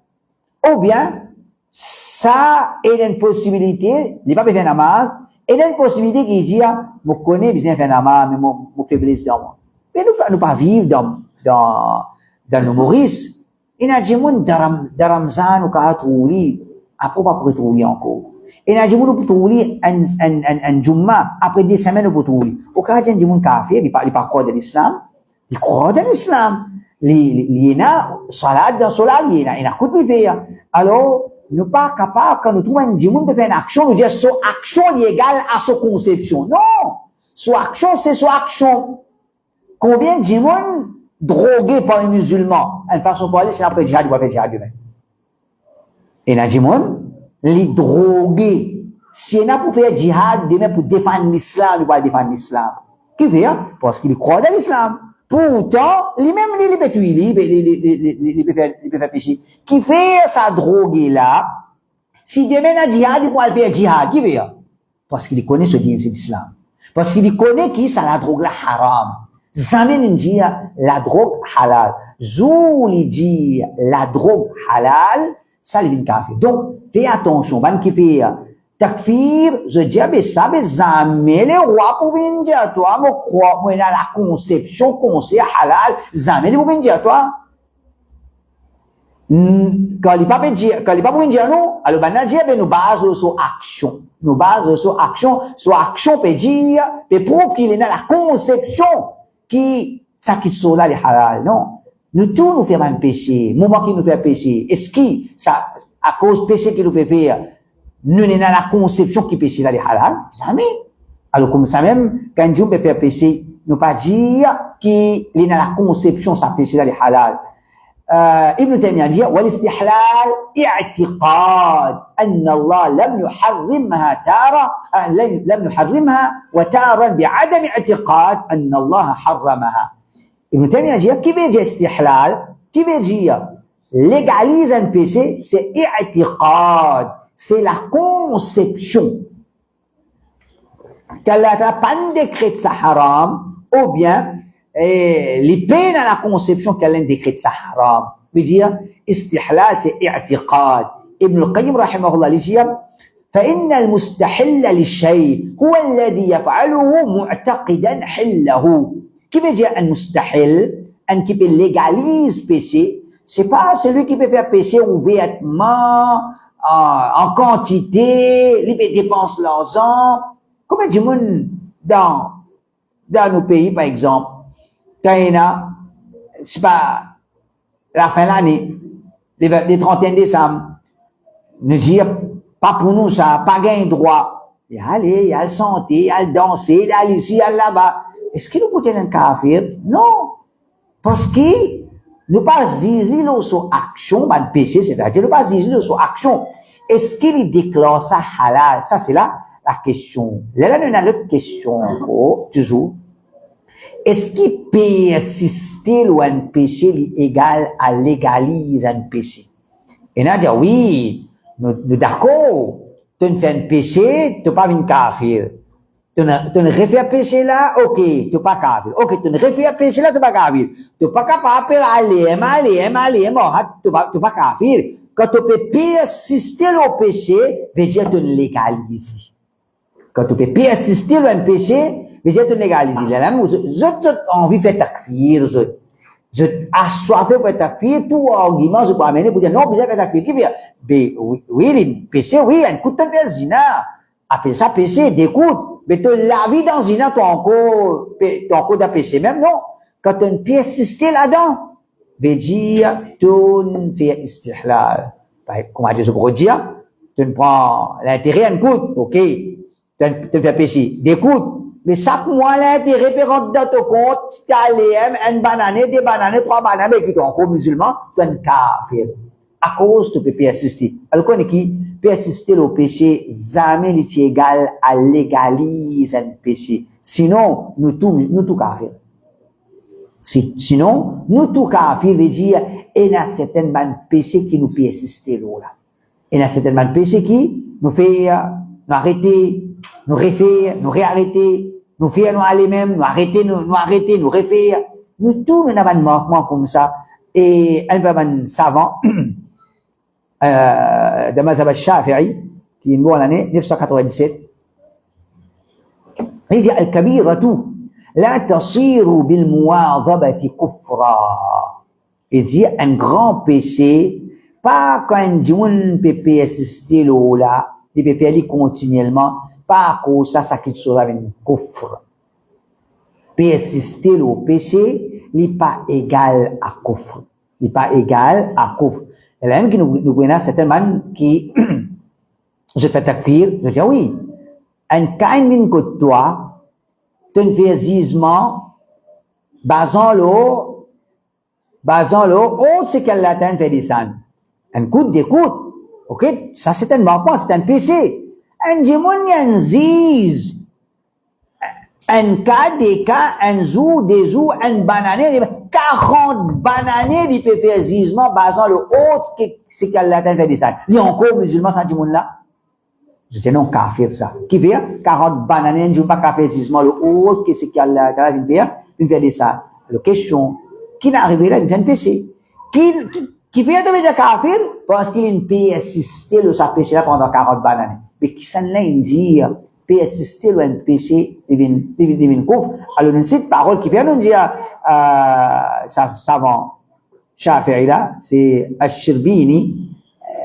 Speaker 1: ou bien, ça est une possibilité, il n'a pas fait namaz, et il y a une possibilité qui dit, je connais bien faire namaz, mais je faiblesse dans moi. Mais nous pas vivre dans nos Maurice. Il y a des gens qui Ramzan ou qui après pas pour trouver encore. Et il y a des gens qui trouver un Jumma après des semaines pour trouver. Au cas où il y a des gens kafir, ils pas croient dans l'islam, ils croient dans l'islam. Il y a salat dans salat, il y a coup de faire. Alors, nous pas capable quand nous trouvons un gens qui fait une action, nous dire son action est égale à sa conception. Non, son action c'est son action. Combien de gens drogués par les musulmans, une façon pour aller, c'est après djihad, il va faire djihad demain. Et il y a des gens, les drogués, si il y a pour faire djihad demain pour défendre l'islam, il va défendre l'islam. Qui fait? Parce qu'il croit dans l'islam. Pourtant, lui-même, il peut tuer, il peut faire pécher. Qui fait sa drogue là, si demain il y a djihad, il va faire djihad. Qui fait? Parce qu'il connaît ce din, c'est l'islam. Parce qu'il connaît qui ça la drogue là haram. Jamais dit la drogue halal. Zouli dit la drogue halal, ça il vient kafir. Donc, fais attention, ban qui fait takfir, je dis, mais ça, mais jamais les rois pour venir dire toi, moi, crois, moi, dans la conception, conseil halal, jamais les pour venir dire toi. Quand il pas pour venir dire non, alors, ben, dire, ben, nous basons sur action. Nous basons sur action, peut dire, peut prouver qu'il est dans la conception qui, ça qui sont là, les halal, non. Nous tous nous faisons un péché, moment qui nous fait péché. Est-ce que, ça, à cause péché qui nous fait faire, nous sommes dans la conception qui péché là les halal, jamais. Alors comme ça même, quand Dieu peut faire péché, nous pas dire qu'il est dans la conception ça péché là les halal. Ibn Taymiyyah dit والاستحلال اعتقاد أن الله لم يحرمها تارة لم يحرمها وتارا بعدم اعتقاد أن الله حرمها. Ibn Taymiyyah dit qui veut dire istihlal, qui veut dire légaliser un péché, c'est i'tiqad. C'est la conception qu'Allah n'a pas décrété ça haram, ou bien les peines à la conception qu'Allah décrète ça haram. veut dire istihlal c'est i'tiqad. Ibn al-Qayyim rahimahullah dit فإن المستحل للشيء هو الذي يفعله معتقدا حله. Qui veut dire un mustahil, un qui peut légalise péché, c'est pas celui qui peut faire péché ouvertement, en quantité, il peut dépenser l'argent. Combien de monde dans nos pays, par exemple, quand il y a, c'est pas, la fin de l'année, les 31 décembre, nous dire, pas pour nous ça, pas gain droit. Il y a aller, il y a le santé, il y a le danser, il y a ici, il y a là-bas. Est-ce qu'il nous peut être un kafir? Non. Parce que, nous pas dire sur action, bah, le péché, c'est-à-dire, nous pas dire sur action. Est-ce qu'il déclare ça halal? Ça, c'est là, la question. Là, nous avons l'autre question, toujours. Est-ce qu'il persister ou un péché égal à légaliser un péché? Et nous dit, oui, nous d'accord. Tu fais un péché, tu pas une kafir. Tu ne refais péché là, ok, tu pas kafir. Ok, tu ne refais péché là, tu pas kafir. Tu pas capable aller, tu pas kafir. Quand tu peux persister au péché, veut dire tu légalises. Quand tu peux persister au péché, veut dire tu légalises. Là, je envie de faire takfir, je assoiffé pour takfir, tout argument, je peux amener pour dire non, vous avez fait takfir. Qui veut dire, oui, le péché, oui, un coup de faire zina. Appelle ça péché, d'écoute. Mais tu la vie dans zina, tu as encore d'un péché même, non. Quand tu persistes là-dedans, veut dire, tu fais istihlal. Comment dire, je pourrais dire, tu prends l'intérêt, un coup, ok, tu fais péché, d'écoute. Mais chaque mois, l'intérêt peut rentrer dans ton compte, tu as une banane, deux bananes, trois bananes, mais qui sont encore musulmans, tu es un kafir. À cause, tu peux persister. Alors, qu'on est qui? Persister au péché, jamais est égal à légaliser un péché. Sinon, nous tout kafir. Sinon, nous tout kafir veut dire, il y a certainement péché qui nous persister là. Il y a certainement péché qui nous fait, nous arrêter, nous refaire, nous réarrêter, nous faire nous aller même, nous arrêter, nous refaire. Nous tous, nous avons un mouvement comme ça. Et un savant, de Mazhab al-Shafi'i, qui est mort en l'année 997, il dit al-kabiratu la tasiru bil muwadhabati kufra. Il dit un grand péché, pas quand un peut persister là, il peut faire continuellement, pas à cause ça qui soit avec un kufr. Persister au péché, il n'est pas égal à kufr. Il n'est pas égal à kufr. Et là même qui nous connaissons certainement qui, je fais takfir, je dis oui, un cas min que toi, tu fais zizement, basant-le, autre c'est qu'elle l'atteint fait descendre. Un coup d'écoute, ok, ça c'est un manquement, c'est un péché. Un démon, un ziz, un cas, des cas, un zou, des zou, un banané, 40 bananes, il peut faire zizement, basant le autre, c'est qu'elle l'atteint fait descendre. Il y a encore musulman, ça dit mon là. Je dis non, kafir ça. Qui fait 40 bananes, je ne veux pas faire zizement, le autre, c'est qu'elle l'atteint fait descendre. La question, qui n'est arrivé là, il fait un péché. Qui fait de dire kafir, parce qu'il peut assister le sa péché là pendant 40 bananes. mais qui s'en l'a dire, peut assister à un péché, divin couvre. Alors, une petite parole qui vient nous dire, savant, Shafi'i là, c'est Ash-Shirbini,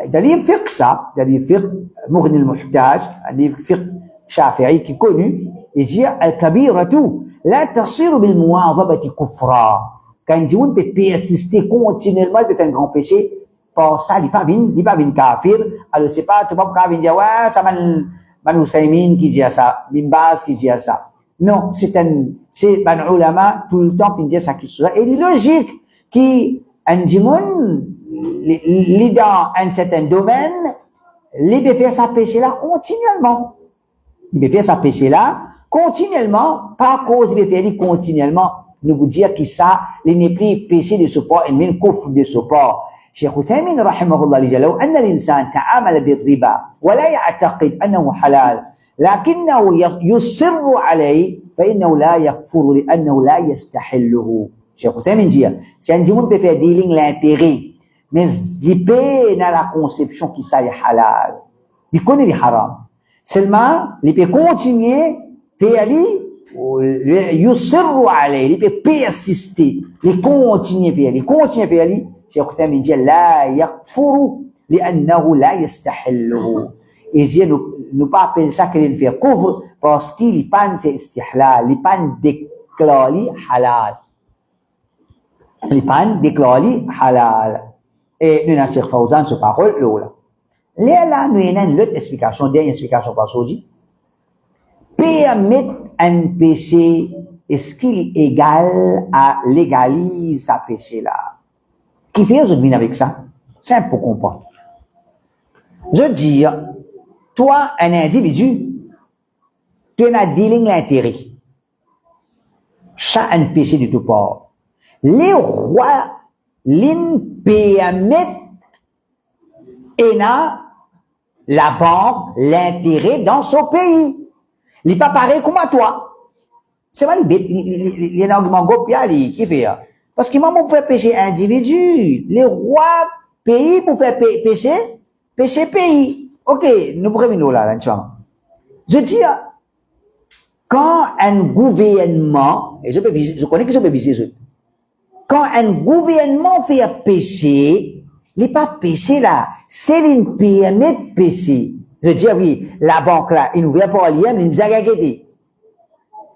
Speaker 1: dans les fiqh ça, dans les fiqh, Mughni al-Muhtaj, dans les fiqh Shafi'i qui est connu, il dit, Al-Kabiratu, la tasiru bil-mu'adhabati kufra. Quand il dit, on peut persister continuellement, il peut faire un grand péché, pour ça, il n'est pas vin kafir. Alors, c'est pas, tout le monde peut dire, ouais, ça man Husaymin qui dit ça, Bin Baz qui dit ça. Non, c'est ban ulama, tout le temps, fin dire ça qui soit. Et il est logique, qui, un dimon, les dans un certain domaine, les peut faire sa péché là continuellement. Il peut faire sa péché là continuellement, pas à cause il peut faire continuellement, nous vous dire que ça, il n'est plus péché de support, et même coffre de support. شيخ عثيمين رحمه الله لو أن الإنسان تعامل بالربا ولا يعتقد أنه حلال لكنه يصر عليه فإنه لا يكفر لأنه لا يستحله. شيخ عثيمين dit, si un dimanche peut faire dealing l'intérêt, mais il peut dans la conception qui ça est halal, il connaît les haram. Seulement, il peut continuer faire يصر عليه, il peut persister, il continue faire lui. Cheikh Uthaymin dit la yakfuru li'annahu la yastahalluhu. Et dit nous pas appeler ça qu'il fait couvre parce qu'il pas fait istihlal, il pas déclaré halal. Il pas déclaré halal. Et nous avons Cheikh Fawzan ce parole là. Là nous avons une autre explication, dernière explication par Soji. Permettre un péché, est-ce qu'il est égal à légaliser sa péché là? Qui fait aujourd'hui avec ça? Simple pour comprendre. Je veux dire, toi, un individu, tu as dealing l'intérêt. Ça, un péché de tout part. Les rois, permettent, et la banque, l'intérêt dans son pays. Il n'est pas pareil comme à toi. C'est pas les arguments gopiali qui fait. Parce que maman pour faire pécher individu, les rois pays pour faire pécher pays. Ok, nous prenons là, je dis, quand un gouvernement, et je connais que je peux viser ça, quand un gouvernement fait pécher, il n'est pas péché là, c'est une permet de pécher. Je dis, oui, la banque là, il nous vient pour l'IM, il nous a gagné.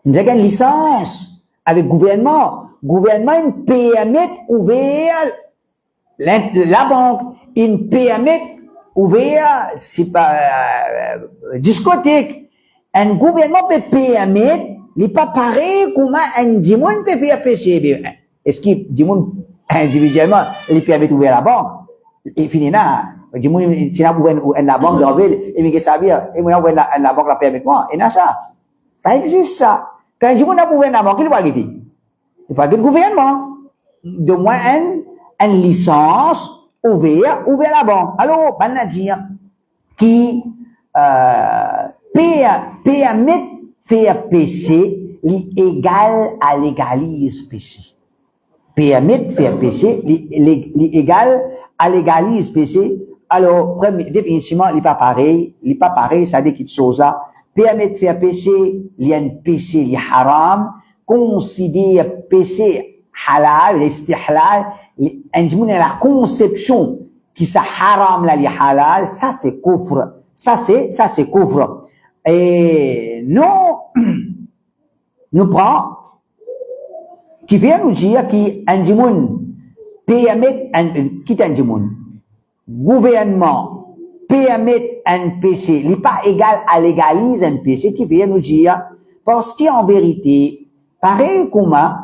Speaker 1: Il nous a gagné une licence avec le gouvernement. Gouvernement permet ouvrir la banque, il permet ouvrir c'est pas discothèque. Un gouvernement peut permettre, il n'est pas pareil comme un dimon peut faire pécher. Est-ce qu'il dimon individuellement il permet ouvrir la banque? Il finit là, dimon il a ouvert la banque de ville, il me ça bien, et moi ouvrir la banque la permet moi, et là ça, ça existe ça. Quand dimon a ouvert la banque, il va quitter. Il n'y a pas de gouvernement. De moins une licence ouvert la banque. Alors, on va dire qui permet faire pécher l'égal à légaliser péché. Permet faire pécher l'égal à légaliser péché. Alors, définitivement, il n'est pas pareil, ça dit quelque chose là. Permet de faire pécher, il y a un péché, il y a haram. Considère péché halal, l'istihlal, la conception qui ça haram là, li halal, ça c'est kufr. Ça c'est kufr. Et nous prenons, qui vient nous dire qui un dimoun permet qui un dimoun gouvernement permet un péché, il n'est pas égal à légaliser un péché, qui vient nous dire parce qu'en vérité pareil comme moi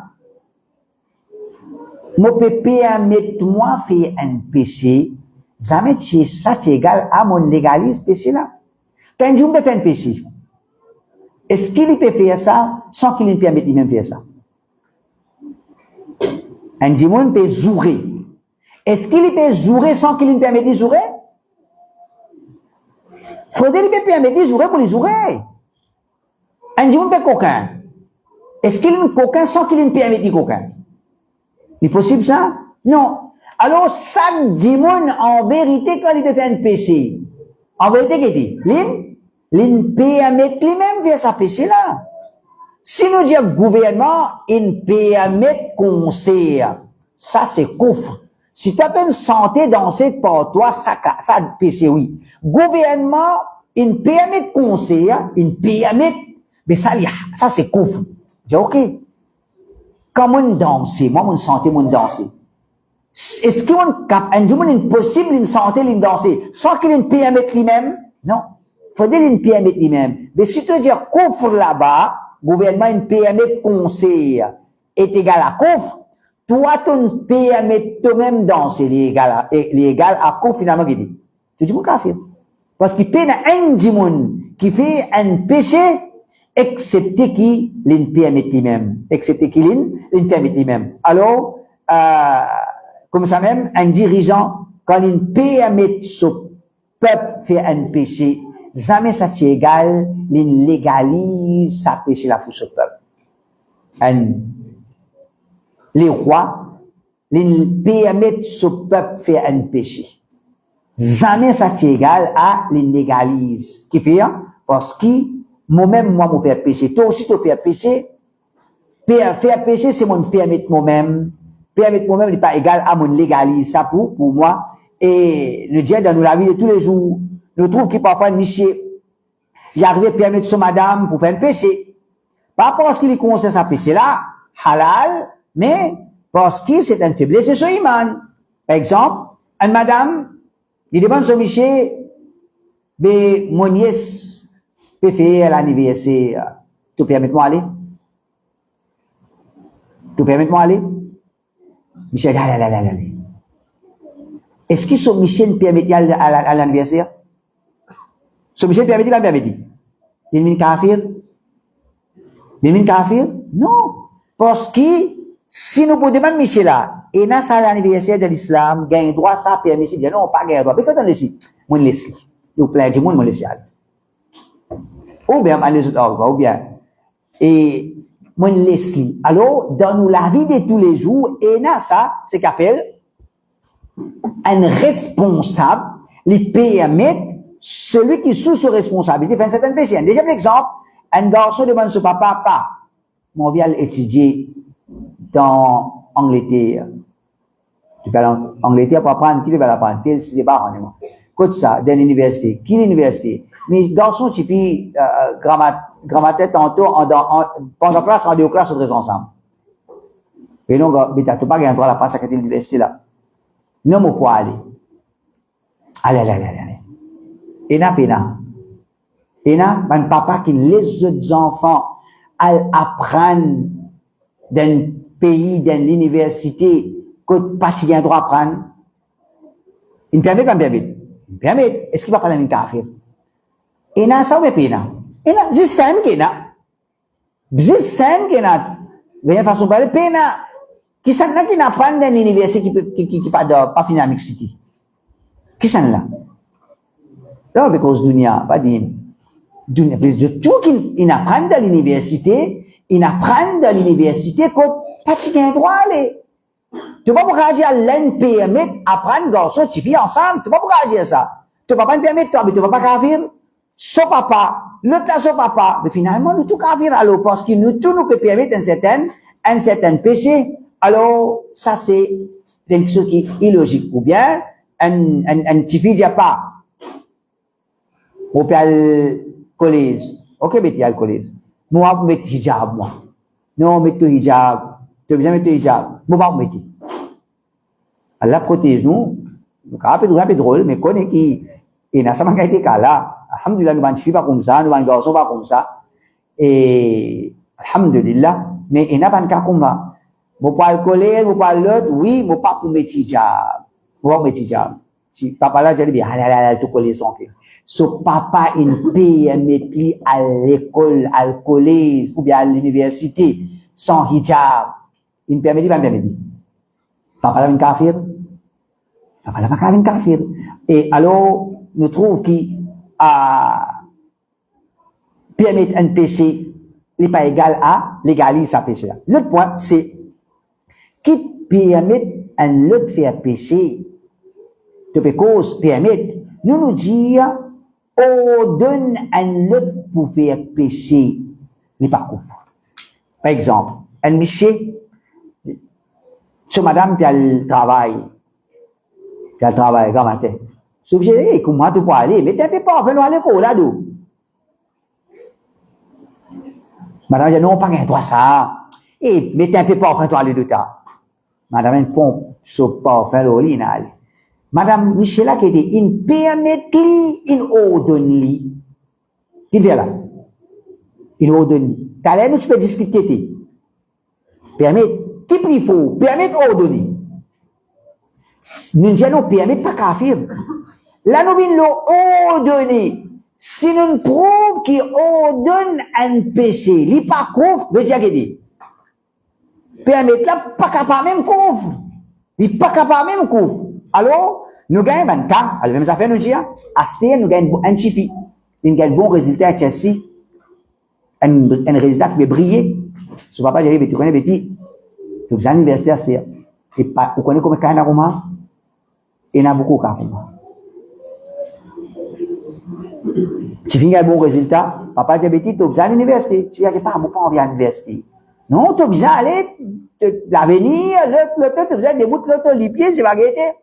Speaker 1: peux permettre moi faire un péché, jamais ça c'est égal à mon légalise péché là. Quand je peux faire un péché, est-ce qu'il peut faire ça sans qu'il me permette lui-même faire ça? Un dimon peut zourer. Est-ce qu'il peut zourer sans qu'il me permette de zourer? Faudrait lui permettre de zourer pour les zourer. Un dimon peut coquin. Est-ce qu'il y a un coquin sans qu'il ait une permis de coquin? C'est possible ça? Non. Alors, ça dit en vérité quand il fait un péché. En vérité, qu'est-ce qu'il dit? il permet lui-même faire sa péché là. Si nous disons gouvernement, il permet conseil, ça c'est coffre. Si toi tu une santé danser pour toi, ça péché oui. Gouvernement, il permet conseil, il permet, mais ça c'est coffre. J'ai ok. Comment danser, moi mon santé mon danser. Est-ce qu'il est possible une santé une danser sans qu'il permette lui-même? Non. Faudrait une permettre lui-même. Mais si tu dis coffre là-bas, gouvernement une permet conseil est égal à coffre, toi tu permets toi-même danser l'égal à coffre finalement qui dit. Tu dis mon kafir. Parce qu'il peut y avoir un djimoun qui fait un péché excepté qui l'in permet lui-même. Excepté qui l'in permet lui-même. Alors, comme ça même, un dirigeant, quand il permet son peuple faire un péché, jamais ça c'est égal, il légalise sa péché la fousse au peuple. Les rois, ils permettent son peuple faire un péché. Jamais ça c'est égal à l'illégalise. Qui fait, parce que moi-même, moi, je fais péché. Toi aussi, tu fais péché. Faire péché, c'est mon permettre moi-même. Permettre moi-même n'est pas égal à mon légalise. Ça pour moi. Et le Dieu dans la vie de tous les jours, nous trouvons qu'il parfois niché. Il arrive à permettre son madame pour faire un péché. Pas parce qu'il conseille sa péché là, halal, mais parce que c'est une faiblesse de son iman. Par exemple, une madame, il demande son Michel, mais mon nièce peut faire l'anniversaire. Tu permets moi aller? Tu permets moi aller? Michel, allez. Est-ce que son Michel permet à l'anniversaire? Son Michel permet, il va permettre. Il est kafir? Il est kafir? Non. Parce que si nous pouvons demander Michel là, et dans ça l'anniversaire de l'islam, gagne droit, ça permet, si bien non, pas gagne droit. Mais quand on laisse, on laisse. Nous plaît, du monde, on laisse. Ou bien, on laisse, ou bien. Et, on laisse. Alors, dans la vie de tous les jours, et dans ça, c'est qu'appelle, un responsable, les permet, celui qui sous sa responsabilité, fait un certain péché. Un deuxième exemple, un garçon demande son papa, mon vient étudier dans Angleterre. Tu vas en Angleterre pour apprendre, qui va l'apprendre? C'est pas vraiment. Écoute ça, dans l'université. Qui l'université? Mais garçon, tu fais, grammaire tantôt, pendant classe, on est aux classes, on reste ensemble. Et non, mais t'as pas gagné droit à la passe à côté de l'université là. Non, mon poids aller. Allez. Et là, un papa qui laisse autres enfants apprendre dans un pays, dans l'université, que pas si bien droit à apprendre. Il me permet, pas me permet. Il me permet. Est-ce qu'il va parler d'un kafir? Et là, ça, on me pena. Et là, c'est ça, qui est là. C'est ça, qui est là. De toute façon, parler, pena. Qui s'en a qui n'apprend dans l'université qui pas finir à Mexique? Qui s'en là? Là, parce que dunia, pas dire. Dunia, tout qui apprend dans l'université, il apprend dans l'université que pas si bien droit aller. Tu vas pas dire l'NPM apprendre garçon, tu filles ensemble, tu vas pas dire ça. Tu vas pas permettre toi, mais tu vas pas kafir. Son papa, l'autre là son papa, mais finalement nous tout kafir alors parce que nous tout nous peut permettre un certain péché. Alors ça c'est quelque chose qui est illogique ou bien un petit fille dit pas. Au collège. OK, mais tu as le collège. Moi, je mets hijab, moi. Non, mets ton hijab. Tu veux bien mettre ton hijab. Moi, je mets. Allah protège nous. Un peu drôle, mais connaît qui, et n'a pas été cas là. Alhamdulillah, nous ne suis pas comme ça, nous ne garçons pas comme ça. Et, alhamdulillah, mais il n'a pas de cas comme ça. Vous parlez le collège, vous parlez l'autre, oui, vous pas pour mettre hijab. Vous mettre hijab. Si papa là, j'ai dit, tout collège son fait. So papa il paye mettre à l'école, à le collège ou bien à l'université sans hijab. Il me permet pas me permet. Papa là un kafir. Papa là pas un kafir. Et alors nous trouvons qu'il permettre un péché n'est pas égal à légaliser sa péché là. L'autre point c'est qui permet un autre faire péché de cause permettre nous dire ordonne un autre pour faire péché, il n'est pas couvre. Par exemple, un monsieur, sur madame qui a le travail, grand matin. C'est obligé, comment tu peux aller? Mais t'es pas, fais-nous à l'école, là-dedans. Madame dit, non, pas un droit ça. Et, mais t'es un peu pas, fais-toi aller de temps. Madame, une pompe, sur pas, fais-le, il aller. Madame Michela qui dit, il permet li, il ordonne li. Il vient là. Il ordonne li. T'as l'air, nous, tu peux discuter. Permet, qui prie faut, permet ordonner. Nous ne permet pas kafir. Là, nous venons ordonner. Si nous prouvons qu'il ordonne un péché, il n'est pas couvre, veut dire qu'il dit. Permet là, pas capable même couvre. Il n'est pas capable même couvre. Alors, nous gagnons un cas, alors même affaire nous dire, à ce nous gagnons un chiffre. Nous gagnons un bon résultat à Chelsea. Un résultat qui va briller. Ce papa, j'ai dit, tu connais petit. Tu vas à l'université à Astéa. Et pas, vous connaissez comment il y a un roman? Il y en a beaucoup quand même. Tu finis un bon résultat, papa dit, tu vas à l'université. Tu dis, pas envie à l'université. Non, tu vas aller, l'avenir, l'autre, tu vas debout, l'autre, les pieds, je vais guetter.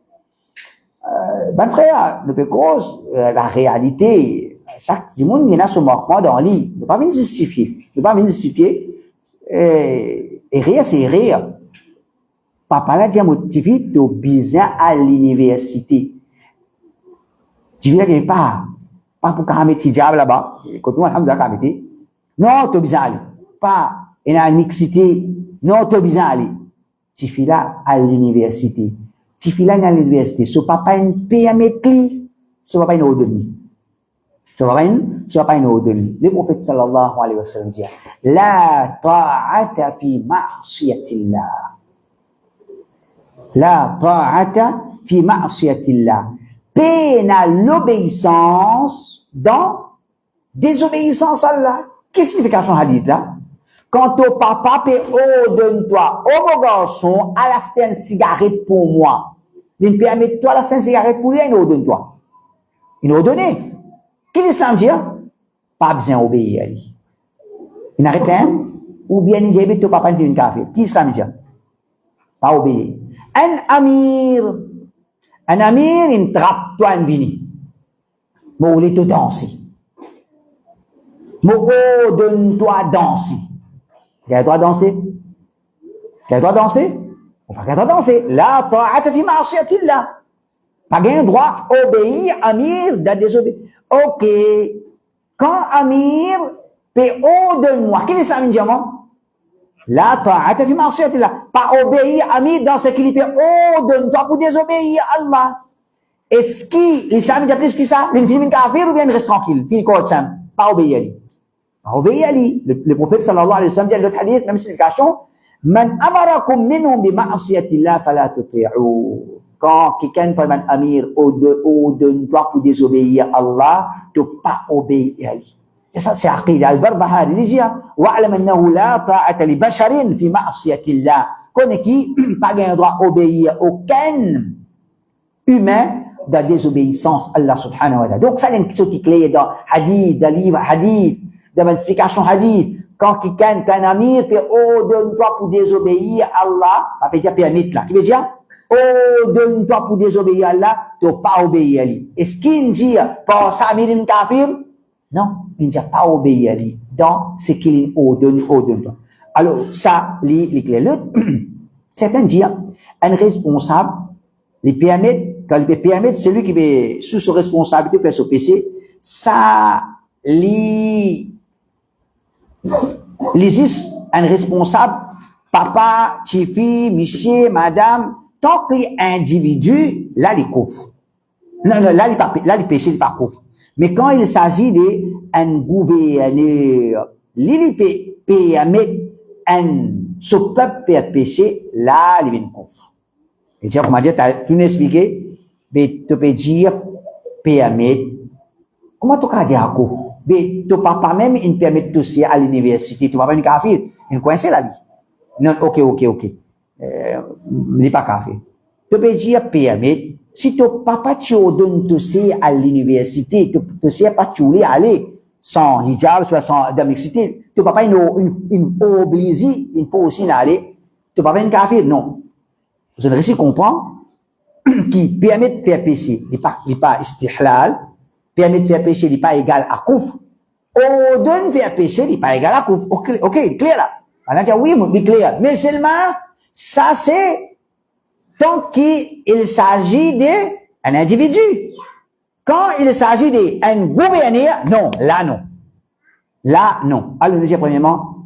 Speaker 1: Ben frère, le cause, la réalité, chaque monde, il y en a ce manquement dans l'île. Ne pas venir justifier. Ne pas venir justifier. Et rire, c'est rire. Papa l'a dit, tu vis, tu es bizarre à l'université. Tu vis là, pas pour qu'on mette hijab là-bas. Quand nous, alhamdoulilah, qu'on mette. Non, tu es bizarre aller. Pas, il y a une mixité. Non, tu es bizarre aller. Tu vis là à l'université. Tu vis là à l'université. Ce papa, une permet li. Ce papa, une ordre. Ce papa, une ordre. Le prophète sallallahu alayhi wa sallam dit, la ta'ata fi ma'siyatillah. La ta'ata fi ma'siyatillah. Peine à l'obéissance dans désobéissance à Allah. Qu'est-ce que signification hadith là? Quand ton papa peut ordonne-toi, oh mon garçon, à la une cigarette pour moi. Il permet toi la une cigarette pour lui, il ordonne-toi. Il ordonne. Qu'est-ce que l'islam dit? Pas besoin d'obéir à lui. Il n'arrête pas, ou bien il dit, ton papa dit une café. Qu'est-ce que l'islam dit? Pas obéir. Un amir, il trappe toi un vini. Moi, il te danser. Moi, donne-toi danser. Quel droit danser? Quel droit danser? On pas droit danser. La ta'ata fi ma'siyatillah. Pas gain droit obéir amir de désobéir. Ok. Quand amir peut ordonne-moi, qu'est-ce que ça veut dire moi? La ta'ata fi ma'siyatillah. Pas obéir amir dans ce qu'il peut ordonne-toi pour désobéir à Allah. Est-ce que l'islam dit plus que ça? Il finit kafir ou bien il reste tranquille? Finit quoi ça? Pas obéir à lui. Pas obéir à lui. Le prophète sallallahu alayhi wa sallam dit dans l'autre hadith, même signification, man amarakum minhum bi ma'siyatillah fala tuti'u. Quand quelqu'un parle d'un amir ordonne-toi pour désobéir à Allah, tu pas obéir à lui. C'est ça, c'est aqida al-Barbahari. Il dit, wa'alam annahu la ta'ata li basharin fi ma'siyatillah. Connais qui, pas gain droit obéir aucun humain de désobéissance à Allah subhanahu wa ta'ala. Donc, ça, c'est une question qui est clé dans hadith, dans livre hadith, dans l'explication hadith. Quand quelqu'un, qu'un amir, peut ordonne-toi pour désobéir à Allah, ça veut dire permettre là. Qui veut dire, ordonne-toi pour désobéir à Allah, tu n'as pas obéi à lui. Est-ce qu'il dit, par ça, il kafir? Non, il ne dit pas obéir à lui. Dans ce qu'il ordonne-toi. Alors, ça, les clés. Certains disent, un responsable, les permettre, quand il peut permettre celui qui est sous sa responsabilité pour faire son péché, ça, les un responsable, papa, chifi, miché, madame, tant que l'individu, là, il couvre. Non, là, il péché, il pas couvre. Mais quand il s'agit d'un gouverneur, il permet ce peuple faire pécher, là, il vient couvre. Et dire, comment dire, tu m'as expliqué, mais tu peux dire, permet. Comment tu peux dire couvre? Mais ton papa même, il permet de toucher à l'université. Tu vas pas une kafir. Il coince la vie. Non, ok. Il n'est pas kafir. Tu peux dire permet.
Speaker 2: si ton papa tu donne tout ça à l'université, tu sais pas tu voulais aller sans hijab, soit sans de mixité, ton papa il obligé, il faut aussi aller, ton papa est un kafir, non. Vous avez réussi à comprendre qui permet de faire péché, il n'est pas istihlal, permet de faire péché, il n'est pas égal à kouf. Ordonne faire péché, il n'est pas égal à kouf. Ok, clair là. On a dit oui, c'est clair. Mais seulement, ça c'est tant qu'il s'agit d'un individu. Quand il s'agit d'un gouverneur, non, là non. Là non. Alors nous disons premièrement,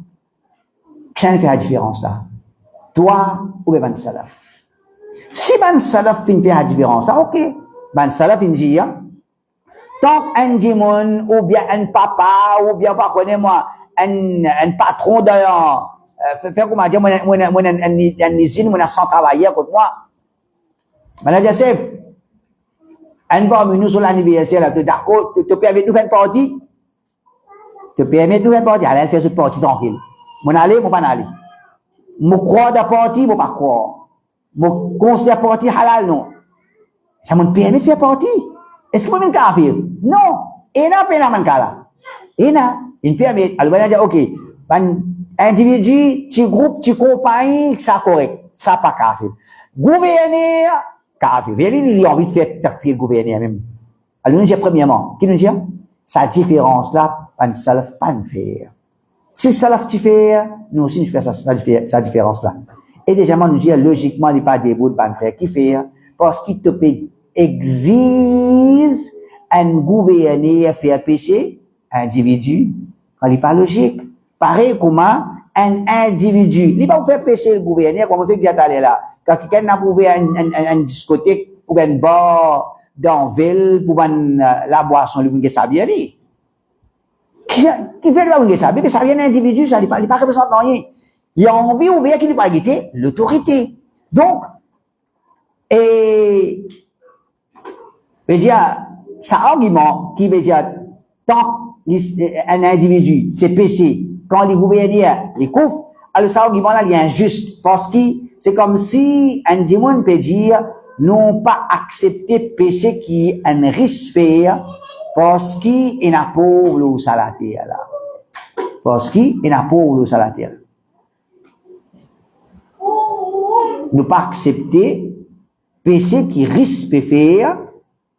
Speaker 2: qu'est-ce qui fait la différence là? Toi ou bien Ban Salaf? Si Ban Salaf fait la différence là, ok. Ban Salaf il dit, tant qu'un dimon, ou bien un papa, ou bien pas connais-moi, un patron d'ailleurs, faire comment dire, un usine, mon sans travailler contre moi. Madame Yassef, un parmi nous sur l'anniversaire, là, d'accord, te permet de nous faire une partie? Te permet de nous faire une partie? Allez, faire cette partie tranquille. Mon aller, mon pas aller. Mon croire de partie, mon pas croire. Mon considère partie halal, non. Ça me permet de faire partie. Est-ce que vous avez un kafir? Non. Et n'a pas un kala. Et n'a, il permet. Alors, on va dire, ok, un individu, petit groupe, petit compagnie, ça correct. Ça pas kafir. Gouverneur, kafir. Il a envie de faire takfir gouverneur même. Alors, nous disons premièrement, qui nous dit? Sa différence là, un salaf pas nous faire. Si salaf tu fais, nous aussi nous faisons sa différence là. Et déjà, nous disons, logiquement, il n'y a pas des bouts de faire qui fait, parce qu'il te paye exige un gouverneur faire péché, individu, quand il n'est pas logique. Pareil comment un individu, il ne va pas faire pécher le gouverneur, comme on fait que d'aller là. Quand quelqu'un a trouvé une discothèque ou un bar dans la ville pour la boisson, il va ça bien dit. Qui fait là, ça bien, ça vient d'un individu, ça n'est pas représentant rien. Il a envie ouvert qu'il ne pas guetter l'autorité. Donc, et veut dire, ça argument qui veut dire, tant un individu, c'est péché, quand les gouverneurs les couvrent, alors ça argument là, il est injuste, parce que c'est comme si un démon peut dire, non pas accepter péché qui est un riche faire, parce qu'il est un pauvre ou salataire là. Parce qu'il est un pauvre ou salataire. Ne pas accepter péché qui risque de faire,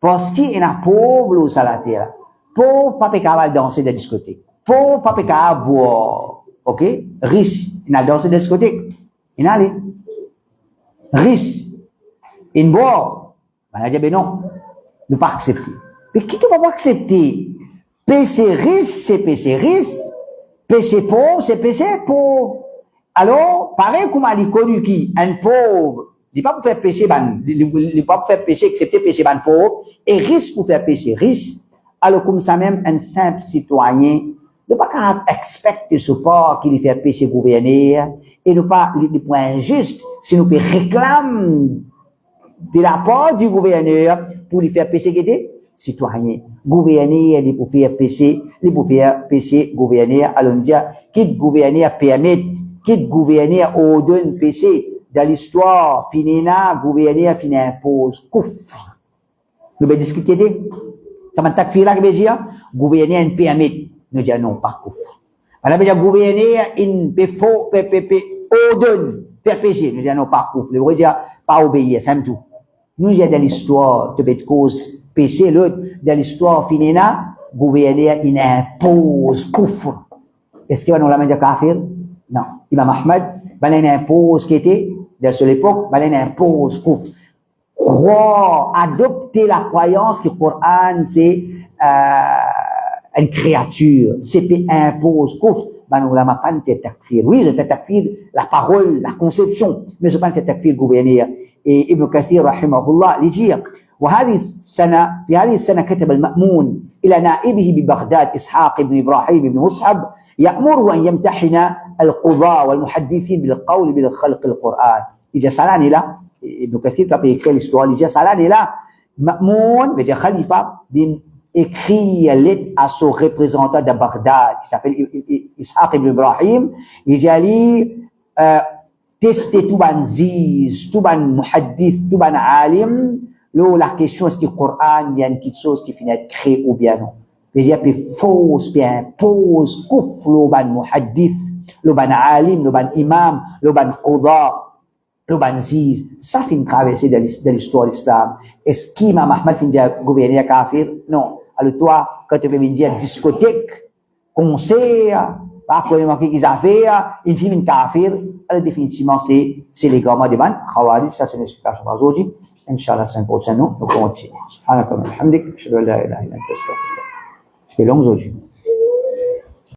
Speaker 2: parce qu'il est un pauvre ou salataire. Pauvre, pas capable de danser dans la discothèque. Pauvre, pas capable de boire. Ok? Riche, il a dansé dans la discothèque. Il a allé. Riche, il boit. On a dit, ben non, ne pas accepter. Mais qui ne va pas accepter? Péché riche, c'est péché riche. Péché pauvre, c'est péché pauvre. Alors, pareil comme il est connu qui, un pauvre, il n'est pas pour faire péché, il n'est pas pour faire péché, accepter péché, pauvre, et riche pour faire péché, riche. Alors, comme ça même, un simple citoyen, ne pas qu'à expecter ce support qu'il fait péché gouverneur, et ne pas, le point injuste, si nous réclamer de la part du gouverneur pour lui faire péché qui était citoyen. Gouverneur, il pour faire péché, il pour faire péché gouverneur, alors on dit, qu'il gouverneur permet, qu'il gouverneur ordonne péché, dans l'histoire, finina, gouverneur, finina impose, kouf. Nous allons discuter de ça m'a takfir là qui veut dire, gouverneur, il permet, nous disons non, pas kouf. Alors, il gouverneur, il ordonne, faire péché, nous disons non, pas kouf. Le veut dire, pas obéir, c'est tout. Nous, il y a dans l'histoire, de bête cause, péché, l'autre, dans l'histoire, finina, gouverneur, il impose, kouf. Est-ce qu'il va nous la mettre kafir? Non. Imam Ahmad, il impose qui était, dans cette époque, il impose, kouf. Croire, adopter la croyance que le Coran, c'est, une créature, c'est impose, kouf. Ben, on l'a pas fait takfir. Oui, je fais takfir la parole, la conception, mais je pas fait takfir gouverneur. Et Ibn Kathir, rahimahullah, il dit, وهذه السنة في هذه السنة كتب المأمون إلى نائبه ببغداد إسحاق بن إبراهيم بن مصعب يأمره أن يمتحن القضاة والمحدثين بالقول بخلق القرآن. إجا سالاني لا Ibn Kathir qui a écrit l'histoire, il dit ça là, Ma'moun, veut dire Khalifa, écrit lettre à son représentant de Bagdad, qui s'appelle Ishaq ibn Ibrahim, il dit allez tester tout ban ziz, tout ban muhaddith, tout ban alim, Là, la question, est-ce que le Coran, il y a une petite chose qui finit à être créée ou bien non? Il y a des fausses, bien, pose, kouf, le ban muhaddith, le ban alim, le ban imam, le ban qada, le ban ziz. Ça finit traverser de l'histoire de l'islam. Est-ce qu'Imam Ahmad finit à gouverner à kafir? Non. Alors toi, quand tu veux me dire discothèque, concert, pas quoi qu'ils ont fait, il finit une kafir. Alors définitivement, c'est les gamins de ban. Khawarij, ça c'est l'explication d'aujourd'hui. Inch'Allah, la semaine prochaine, nous continuons. Subhanaka wa bihamdik, ashhadu an la ilaha illa anta astaghfiruka. C'est long aujourd'hui.